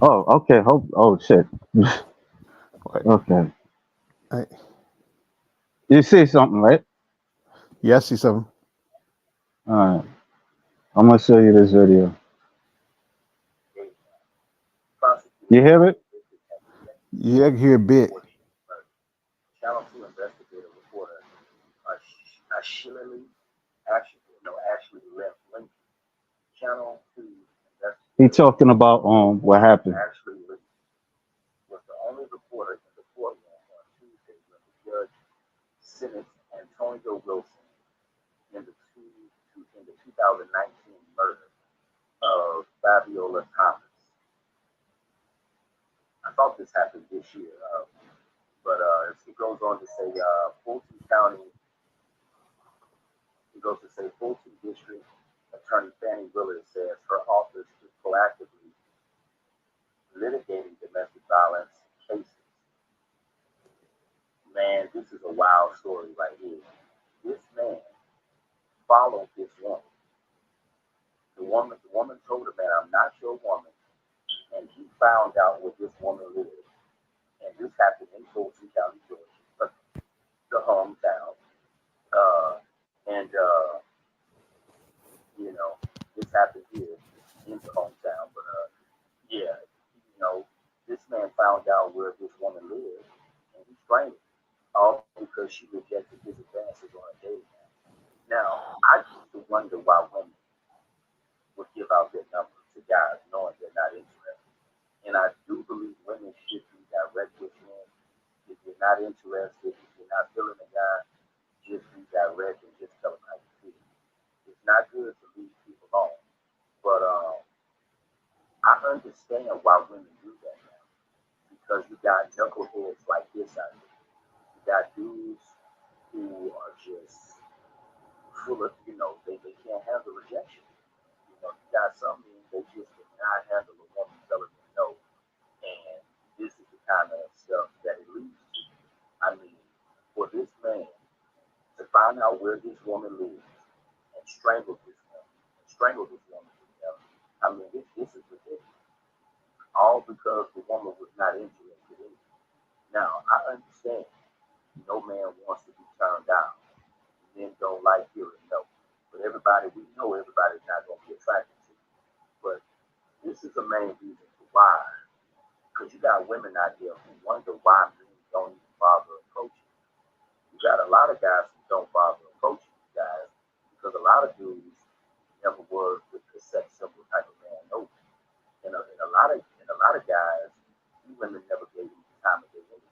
oh, okay. Oh, shit. What? Okay. Right. You see something, right? Yeah, I see something. All right. I'm gonna show you this video. You hear it? Yeah, I can hear a bit. He talking about what happened. ain't the hometown, but yeah, this man found out where this woman lived, and he framed it, all because she rejected his advances on a dating app. Now, I used to wonder why women would give out their number to guys knowing they're not interested. And I do believe women should be direct with men. If you're not interested, if you're not feeling a guy, just be direct and just tell them how you feel. It's not good to leave people alone, but I understand why women do that now because you got knuckleheads like this out there. You got dudes who are just full of, they can't handle rejection. You got some men they just cannot handle a woman telling them no, and this is the kind of stuff that it leads to. I mean, for this man to find out where this woman lives and strangle this woman to death. I mean, this is ridiculous. All because the woman was not interested in it. Now, I understand no man wants to be turned down. Men don't like hearing no. But everybody's not going to be attracted to you. But this is the main reason for why. Because you got women out there who wonder why men don't even bother approaching. You got a lot of guys who don't bother approaching you guys because a lot of dudes never was with the sex symbol type of man. No, and a lot of guys, you women never gave them the time of their life.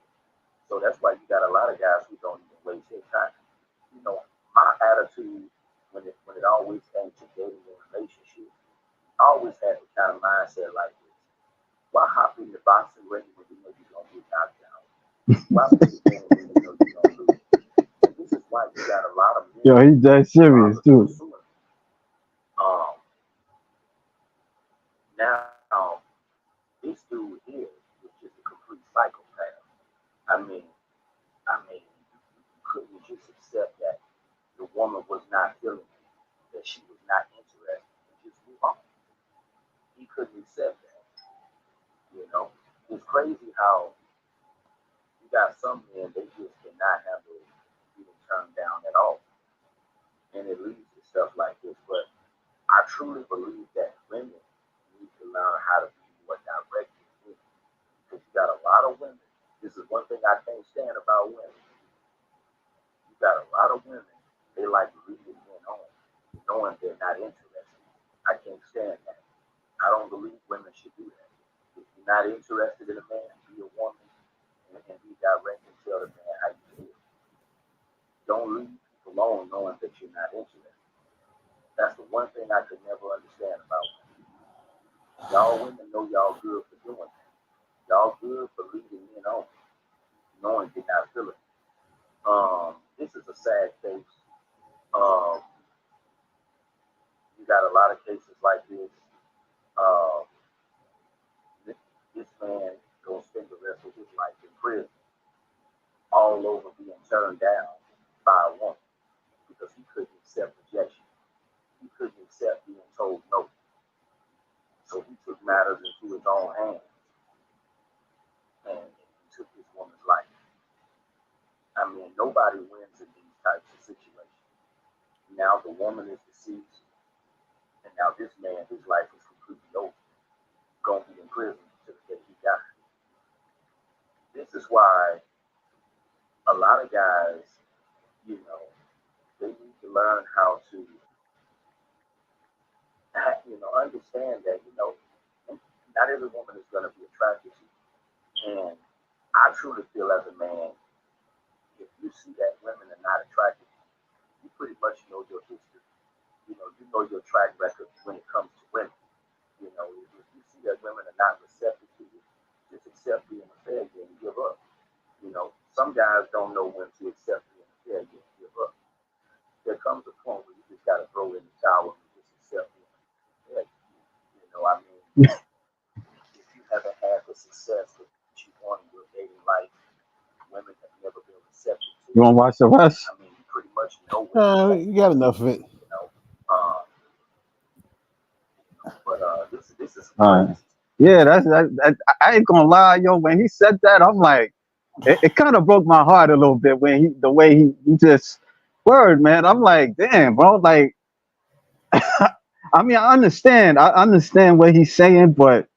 So that's why you got a lot of guys who don't even waste their time. My attitude when it always came to dating and relationships, I always had the kind of mindset like this. Why hop in the boxing ring when you know you're gonna get knocked down? Why play the game when you know you're gonna lose? And this is why you got a lot of men Yo, he's that who serious too. pursuing. Um, Now this dude here is just a complete psychopath. I mean, you couldn't just accept that the woman was not feeling it, that she was not interested, and just move on. He couldn't accept that. You know, it's crazy how you got some men they just cannot handle being turned down at all, and it leads to stuff like this. But I truly believe that women need to learn how to be more direct with women because you got a lot of women. This is one thing I can't stand about women. You got a lot of women. They like leading men on, knowing they're not interested. I can't stand that. I don't believe women should do that. If you're not interested in a man, be a woman and be direct and tell the man how you feel. Don't leave people alone knowing that you're not interested. That's the one thing I could never understand about women. Y'all women know y'all good for doing that. Y'all good for leading men on, knowing you're not feeling it. This is a sad case. Um, you got a lot of cases like this. Um, this man gonna spend the rest of his life in prison, all over being turned down by a woman because he couldn't accept rejection. He couldn't accept being told no. So he took matters into his own hands and took this woman's life. I mean, nobody wins in these types of situations. Now the woman is deceased, and now this man, his life is completely over. Gonna be in prison until the day he dies. This is why a lot of guys, you know, they need to learn how to, understand that, not every woman is going to be attracted to you. And I truly feel as a man, if you see that women are not attracted to you, you pretty much know your history. You know your track record when it comes to women. If you see that women are not receptive to you, just accept being a failure and give up. Some guys don't know when to accept being a failure and give up. There comes a point where you just got to throw in the towel and just accept being a failure. I mean, if you haven't had the success that you want in your dating life, women have never been receptive to You it. want to watch the rest? I mean, you pretty much know where you came You got from, enough of it. you know. Um, but this is All right. crazy. Yeah, I ain't gonna lie, yo. When he said that, I'm like, it kind of broke my heart a little bit when the way he just word, man. I'm like, damn, bro. Like, I mean, I understand what he's saying, but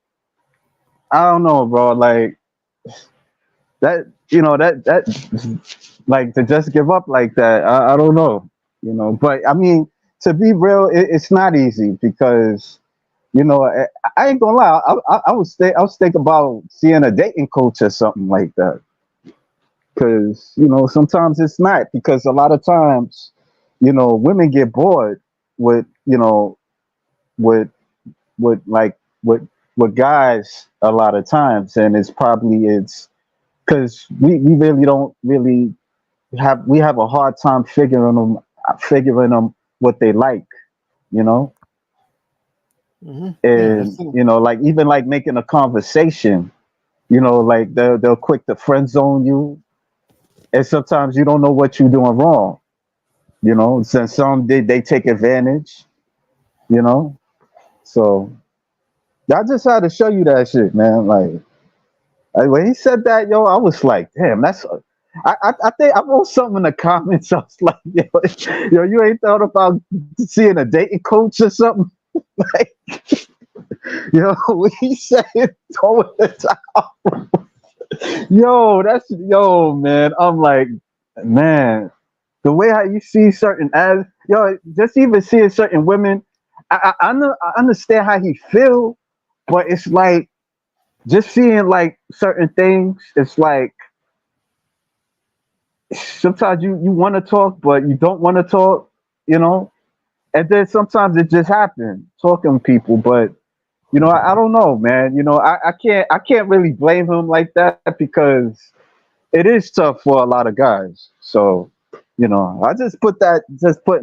I don't know, bro. Like that, like to just give up like that. I don't know, But I mean, to be real, it's not easy because I ain't gonna lie. I was thinking about seeing a dating coach or something like that. Because sometimes it's not because a lot of times women get bored with with with like with guys a lot of times, and it's because we really don't really we have a hard time figuring them what they like, you know Yeah, that's and it. like even like making a conversation, like they'll quick to friend zone you, and sometimes you don't know what you're doing wrong. Since some they take advantage. You know, so I just had to show you that shit, man. When he said that, yo, I was like, damn, I think I wrote something in the comments. I was like, yo, you ain't thought about seeing a dating coach or something? Like, when he said it all the time. Yo, man. I'm like, man, the way how you see certain as just even seeing certain women, I understand how he feel, but it's like just seeing like certain things. It's like sometimes you want to talk, but you don't want to talk, and then sometimes it just happens talking to people, but. I don't know, man. I can't really blame him like that because it is tough for a lot of guys. So, I just putting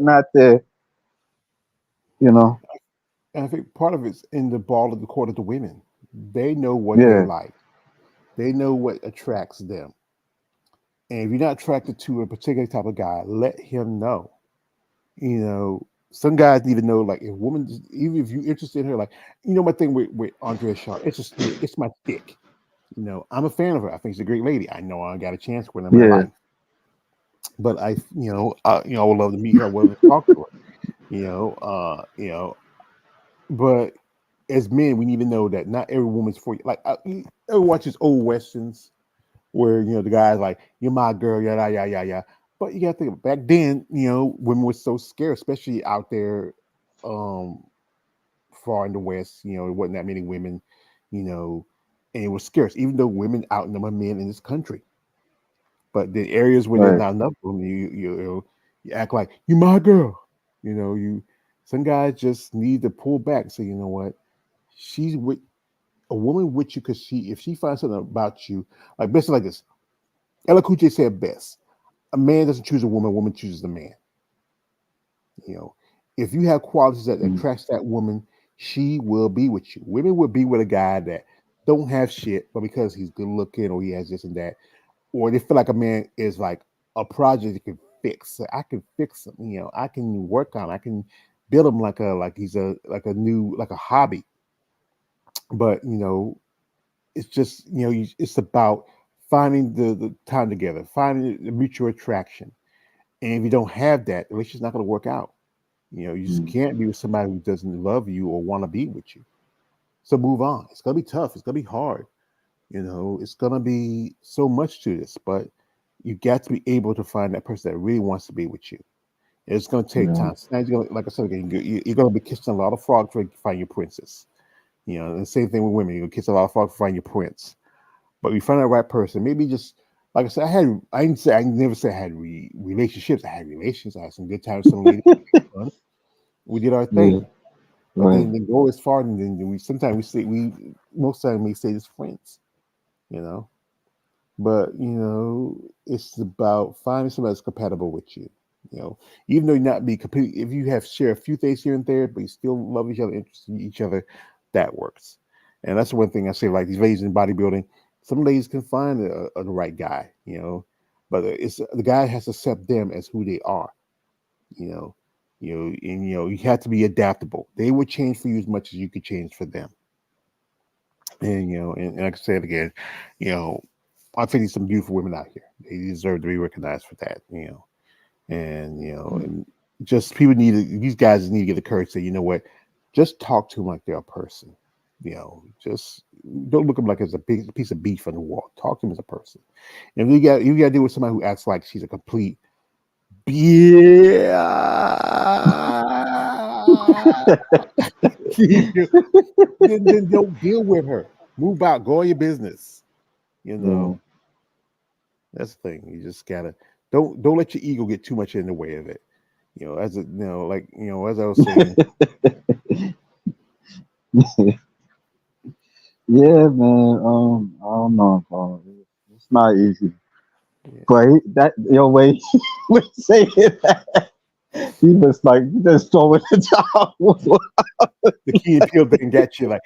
that there, you know. And I think part of it's in the ball of the court of the women. They know what they Yeah, like. They know what attracts them. And if you're not attracted to a particular type of guy, let him know. Some guys need to know, like, if women, even if you're interested in her, like, my thing with Andrea Shaw, it's my stick. I'm a fan of her. I think she's a great lady. I know I got a chance with her in my yeah, life, but I would love to meet her. I would love to talk to her. But as men, we need to know that not every woman's for you. Like, you ever watch these old westerns where the guy's like, "You're my girl," yada yada yada yada. But you got to think back then, women were so scarce, especially out there, um, far in the West. There wasn't that many women, you know, and it was scarce. Even though women outnumber men in this country, but the areas where there's right. not enough of them, you act like you my girl. You some guys just need to pull back and say, you know what, she's with a woman with you because if she finds something about you, like basically like this. Ella Kuche said best: a man doesn't choose a woman chooses the man. You know, if you have qualities that Mm, attracts that woman, she will be with you. Women will be with a guy that don't have shit, but because he's good looking or he has this and that, or they feel like a man is like a project that can fix. So I can fix him. I can work on. I can build him like he's a new like a hobby. But it's just it's about finding the time together, finding the mutual attraction. And if you don't have that, the relationship's not going to work out. You just mm, can't be with somebody who doesn't love you or want to be with you. So move on. It's gonna be tough. It's gonna be hard. It's gonna be so much to this, but you got to be able to find that person that really wants to be with you. It's gonna take yeah, time. Sometimes like I said again, you're gonna be kissing a lot of frogs to find your princess. And the same thing with women. You're gonna kiss a lot of frogs to find your prince. But we find the right person. Maybe just like I said, I didn't say I never said I had relationships. I had relations. I had some good times with some ladies. We did our yeah, thing. But right. then go as far, and then we sometimes we say we most time we stay as friends, you know. But it's about finding somebody that's compatible with you. You know, even though you not be complete, if you have share a few things here and there, but you still love each other, interested in each other, that works. And that's one thing I say. Like these ladies in bodybuilding, some ladies can find the right guy, but it's the guy has to accept them as who they are, you know. And you have to be adaptable. They will change for you as much as you could change for them. And and like I said again, you know, I think there's some beautiful women out here. They deserve to be recognized for that. And Mm, and just people need these guys need to get the courage to say, you know what, just talk to them like they're a person. Just don't look at them like it's a big piece of beef on the wall. Talk to them as a person. And you got to deal with somebody who acts like she's a complete yeah. then don't deal with her. Move out. Go on your business. You Yeah. know that's the thing. You just gotta don't let your ego get too much in the way of it. As I was saying, Yeah, man. I don't know, bro. It's not easy. yeah. But that your way he was saying that, he was like just throwing the towel. The key and peel thing got you like,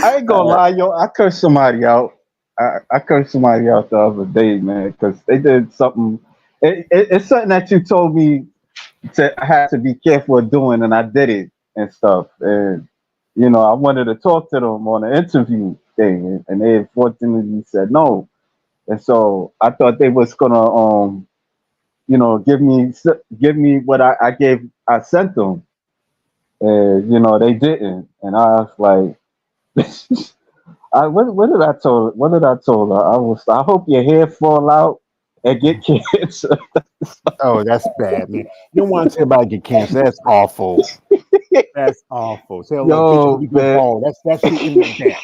I ain't gonna uh, lie, yo. I cursed somebody out. I cursed somebody out the other day, man, because they did something. It's something that you told me I had to be careful of doing, and I did it and stuff. And I wanted to talk to them on an interview thing, and they unfortunately said no. And so I thought they was gonna, give me what I sent them, and they didn't. And I was like, what did I told? What did I told her? I hope your hair fall out and get cancer. oh, that's bad, man. You don't want to tell about get cancer. That's awful. That's awful. Tell like, bitch, I hope Yo, you go man. bald. That should end like that.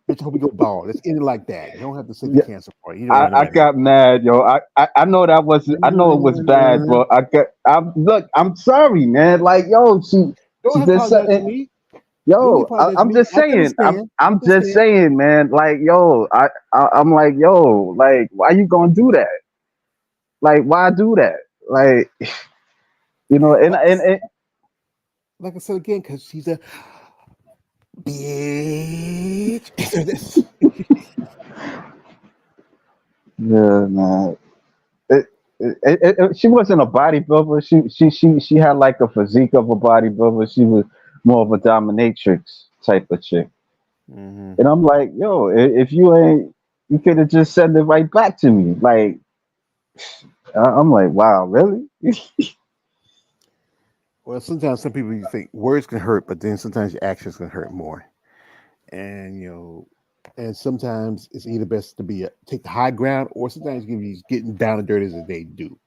Bitch, I hope you go bald. Let's end it like that. You don't have to say the cancer part. You don't I know. got mad, yo. I know that was I know it was bad, but I'm sorry, man. Like, yo, Don't she have to did apologize to something. me. You don't need Yo, to apologize to I'm me. just I can saying. I'm understand. I I'm can just understand. saying, man. Like, yo, I'm like, yo, like, why you gonna do that? Like, why do that? Like, and Like, and like I said again, because she's a bitch. yeah, man. She wasn't a bodybuilder. She had like a physique of a bodybuilder. She was more of a dominatrix type of chick. hmm And I'm like, yo, if you ain't, you could have just sent it right back to me. Like, I'm like, wow, really? Well, sometimes some people you think words can hurt, but then sometimes your actions can hurt more. And and sometimes it's either best to take the high ground, or sometimes you can be getting down and dirty as they do.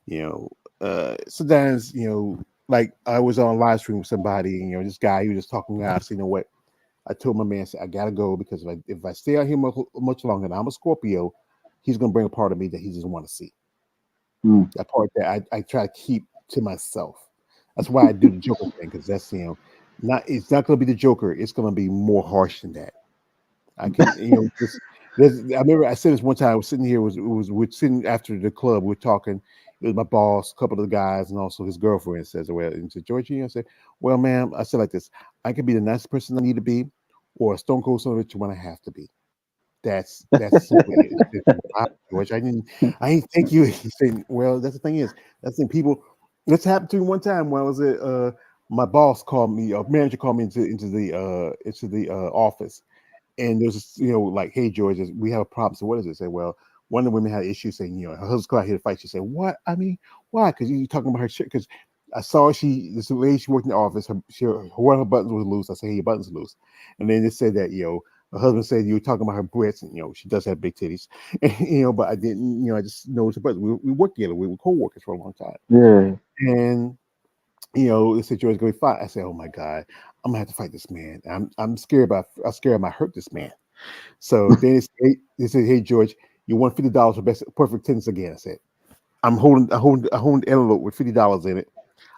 You know, sometimes like I was on a live stream with somebody, and this guy he was just talking out. So you know what? I told my man, I said, I gotta go because if I stay out here much longer, and I'm a Scorpio, he's gonna bring a part of me that he doesn't want to see. Hmm. That part that I try to keep to myself. That's why I do the Joker thing because that's not it's not gonna be the Joker. It's gonna be more harsh than that. I can just I remember I said this one time. I was sitting here we're sitting after the club. We're talking. It was my boss, a couple of the guys, and also his girlfriend says, well, and said, Georgie, I said, well, ma'am, I said like this, I can be the nicest person I need to be, or a stone cold son of a bitch when I have to be. That's simply it. It's just, wow, George, I didn't think you. He said, well, that's the thing is, that's the thing. People, this happened to me one time when I was at my boss called me, a manager called me into the office, and there's this, like, hey George, we have a problem. So what is it? Say, well, one of the women had an issue saying, her husband's come out here to fight. She said, what? I mean, why? Because you talking about her shit. Because I saw this lady, she worked in the office. One of her buttons was loose. I said, hey, your buttons are loose. And then they said that, her husband said you were talking about her breasts, and she does have big titties, but I didn't, I just noticed her buttons. We worked together. We were co-workers for a long time, Yeah. and they said George gonna be fine. I said, oh my god, I'm gonna have to fight this man. I'm scared I might hurt this man. So then they said, hey George, you want $50 for best perfect tennis again? I said, I'm holding an envelope with $50 in it.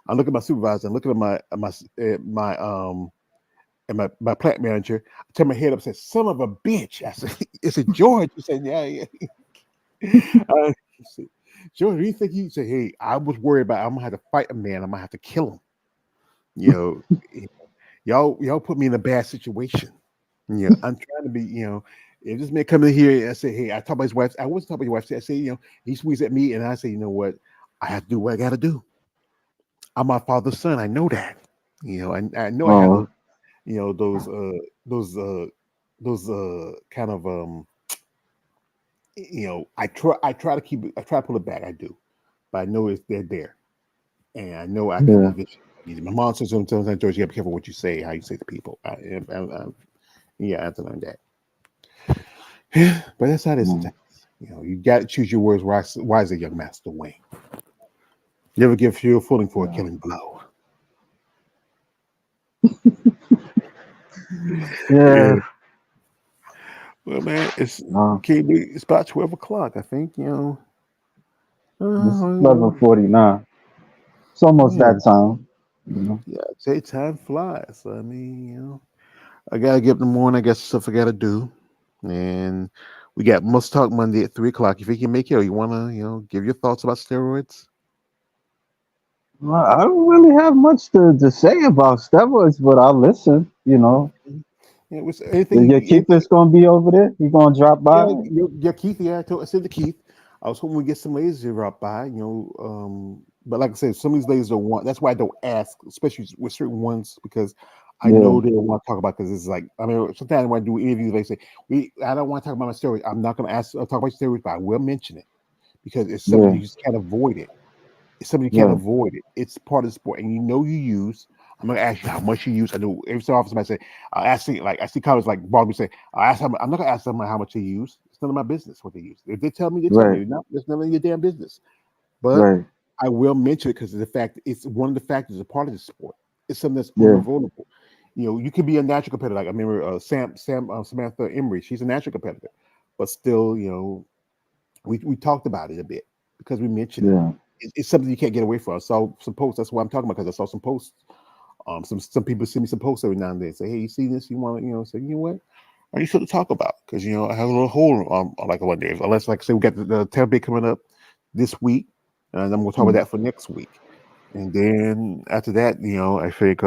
I look at my supervisor. I'm looking at my plant manager. I turn my head up and said, son of a bitch. I said, is it George? He said, yeah, yeah. He said, George, do you think he said, hey, I was worried about I'm gonna have to fight a man, I'm gonna have to kill him. You know, y'all put me in a bad situation. I'm trying to be, if this man come in here and I say, hey, I talk about his wife, I wasn't talking about his wife. I say, he squeezed at me and I say, you know what? I have to do what I gotta do. I'm my father's son. I know that. I know I have those, Oh, those kind of I try to keep it, I try to pull it back. I do. but I know they're there, and I know I can Yeah. eventually. My mom says sometimes, George, you gotta be careful what you say, how you say to people. Yeah, I have to learn that. But that's how it is Mm. sometimes. You got to choose your words wisely, young Master Wayne. You ever give fuel fooling for a Yeah. killing blow? Yeah. Yeah. Well, man, Uh, it's about 12 o'clock. I think it's Uh, 11:49. It's almost yeah, that time. You know. yeah. I'd say time flies. I mean, I gotta get up in the morning. I got stuff I gotta do, and we got Must Talk Monday at 3 o'clock. If you can make it, or you wanna, give your thoughts about steroids. Well, I don't really have much to say about steroids, but I'll listen. You know, Yeah, was anything, your anything. keeper's gonna be over there. You gonna drop Yeah, by? yeah, Keith. Yeah, I said to Keith, I was hoping we get some ladies to drop by. But like I said, some of these ladies don't want. That's why I don't ask, especially with certain ones, because I Yeah. know they don't want to talk about. Because it's like, I mean, sometimes when I do interviews, they say, I don't want to talk about my story. I'm not going to talk about your story, but I will mention it because it's something Yeah. you just can't avoid it. It's something you can't Right. avoid it. It's part of the sport, and you use. I'm gonna ask you how much you use. I know every so often somebody say, I see college like Barbie say, I ask them, I'm not gonna ask them how much they use. It's none of my business what they use. If they tell me, they tell Right. me. No, it's none of your damn business. But Right. I will mention it because of the fact it's one of the factors, a part of the sport. It's something that's Yeah. unavoidable. You can be a natural competitor. Like I remember Samantha Emery. She's a natural competitor, but still, we talked about it a bit because we mentioned it. Yeah. It's something you can't get away from. I saw some posts. That's what I'm talking about because I saw some posts. Some people send me some posts every now and then. Say, hey, you see this? You want to, say, you know what? Are you sure to talk about? Because I have a little hole like one day. Unless, like I say, we got the Tampa Bay coming up this week, and I'm going to talk about Mm. that for next week. And then after that, I think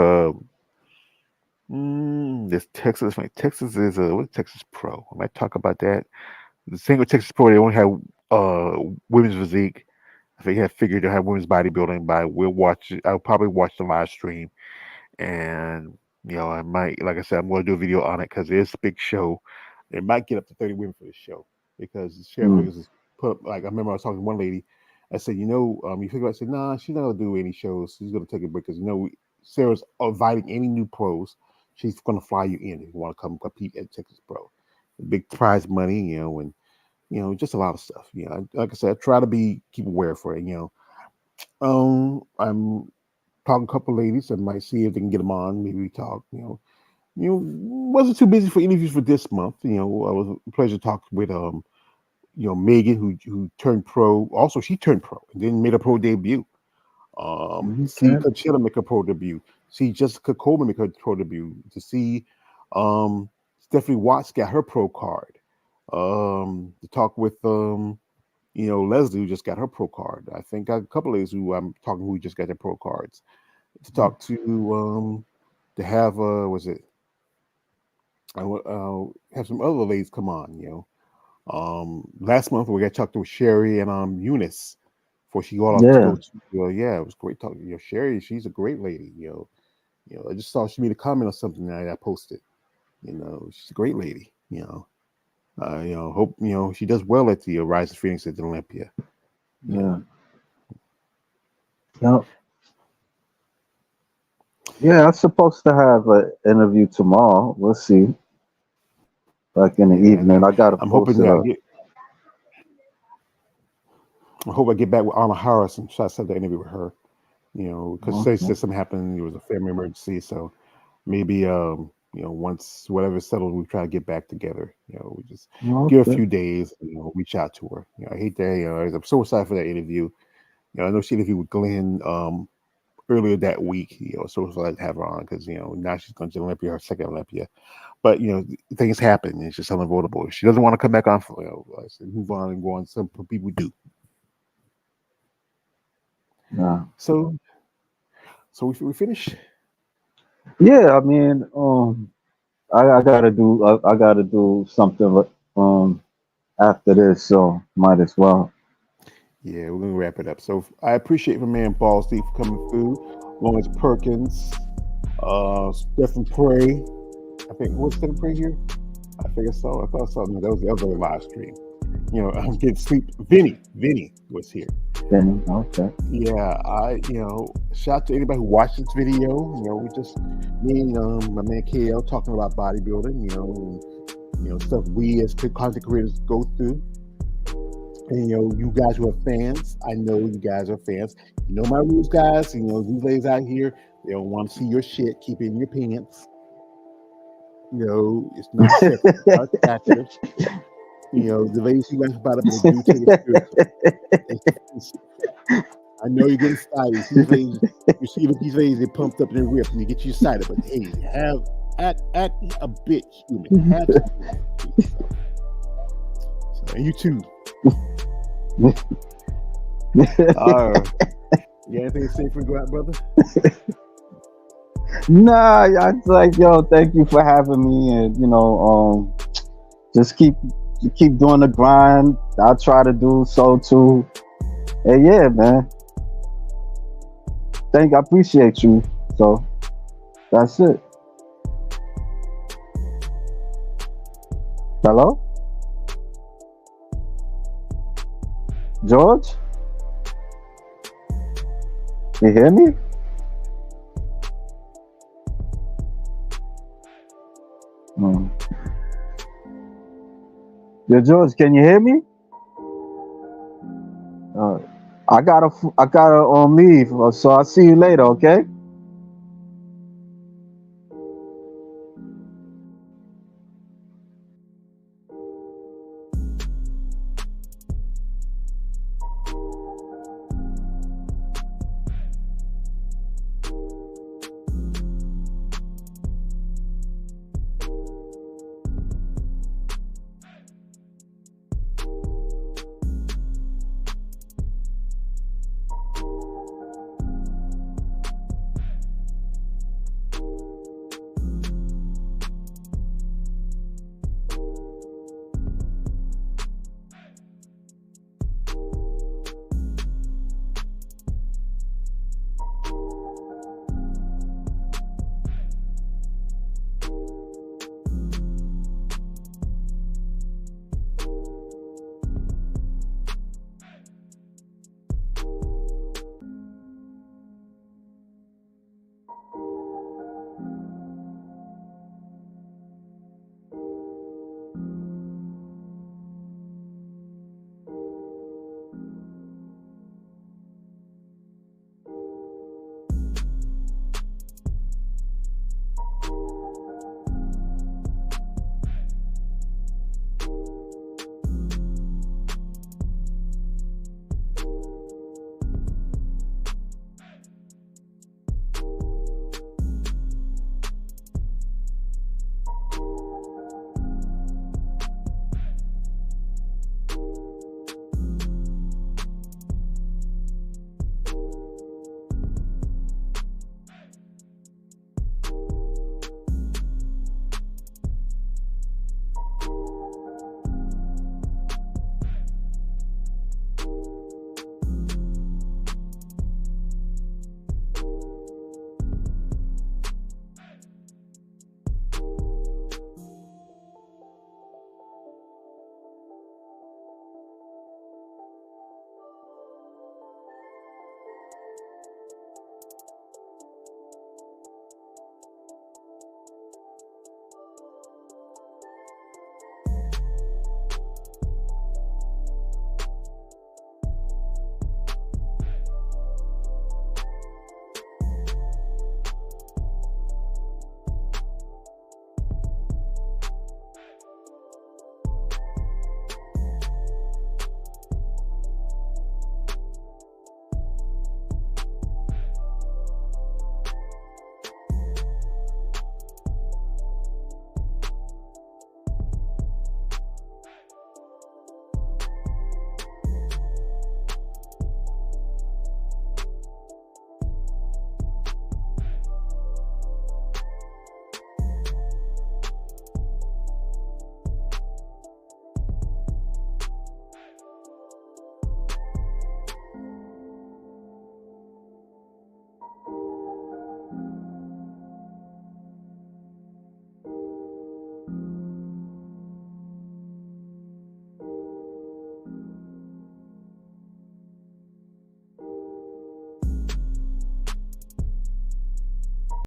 this Texas. Texas is what Texas Pro. I might talk about that. The thing with Texas Pro, they only have women's physique. If they had figured to have women's bodybuilding, but we'll watch. I'll probably watch the live stream, and I might, like I said, I'm going to do a video on it because it's a big show. It might get up to 30 women for the show because the share Mm. figures is put up. Like I remember I was talking to one lady. I said, you figure I said, nah, she's not gonna do any shows. She's gonna take a break because Sarah's inviting any new pros. She's gonna fly you in if you want to come compete at Texas Pro. Big prize money, and just a lot of stuff. Like I said, I try to keep aware for it. I'm talking to a couple ladies. I might see if they can get them on. Maybe we talk. Wasn't too busy for interviews for this month. I was a pleasure to talk with Megan who turned pro. Also, she turned pro and then made a pro debut. To see Okay. Conchita make a pro debut. See Jessica Coleman make her pro debut. To see Stephanie Watts got her pro card. To talk with Leslie, who just got her pro card. I think got a couple of ladies who I'm talking who just got their pro cards. To talk to have was it have some other ladies come on. Last month we got talked to Sherry and Eunice before she got off to Yeah. go to. Yeah, it was great talking. Sherry, she's a great lady. I just saw she made a comment on something that I posted. She's a great lady. Hope she does well at the Rise of Phoenix at the Olympia. You Yeah. know, Yep. Yeah. I'm supposed to have an interview tomorrow. We'll see. Like in the yeah, evening. I gotta I'm post hoping it that up. I hope I get back with Anna Harris and try to set the interview with her. Because say Okay. something happened, it was a family emergency, so maybe once whatever's settled, we try to get back together. We just give her a Okay. few days, reach out to her. I hate that. I'm so excited for that interview. I know she interviewed with Glenn earlier that week. So excited to have her on because now she's going to Olympia, her second Olympia. But things happen. It's just unavoidable. She doesn't want to come back on. For I said, move on and go on. Some people do. Yeah. So we finish. Yeah. I mean, I gotta do something after this, so might as well. Yeah, we're gonna wrap it up. So I appreciate my man Ball Steve for coming through, along with Perkins, Stephen Prey. I think was Stephen Prey here. I think I saw. I thought I saw. No, that was the other live stream. I'm getting sleep. Vinny was here. Then okay. Yeah, shout out to anybody who watched this video. We just me and my man KL talking about bodybuilding. Stuff we as content creators go through. And you guys who are fans, I know you guys are fans. You know my rules, guys. These ladies out here, they don't want to see your shit. Keep it in your pants. It's not sexy, it's not attractive. The ladies you guys about it, but they do take it seriously. I know you're getting excited. You see these ladies, they pumped up in their rips, and they get you excited. But hey, act a bit human. Have so, and you too. All right. You got anything to say before we go out, brother? Nah, I was like, yo, thank you for having me, and just keep doing the grind. I'll try to do so too. And yeah, man. I appreciate you. So that's it. Hello? George? You hear me? Yeah, George, can you hear me? I gotta leave, so I'll see you later, okay?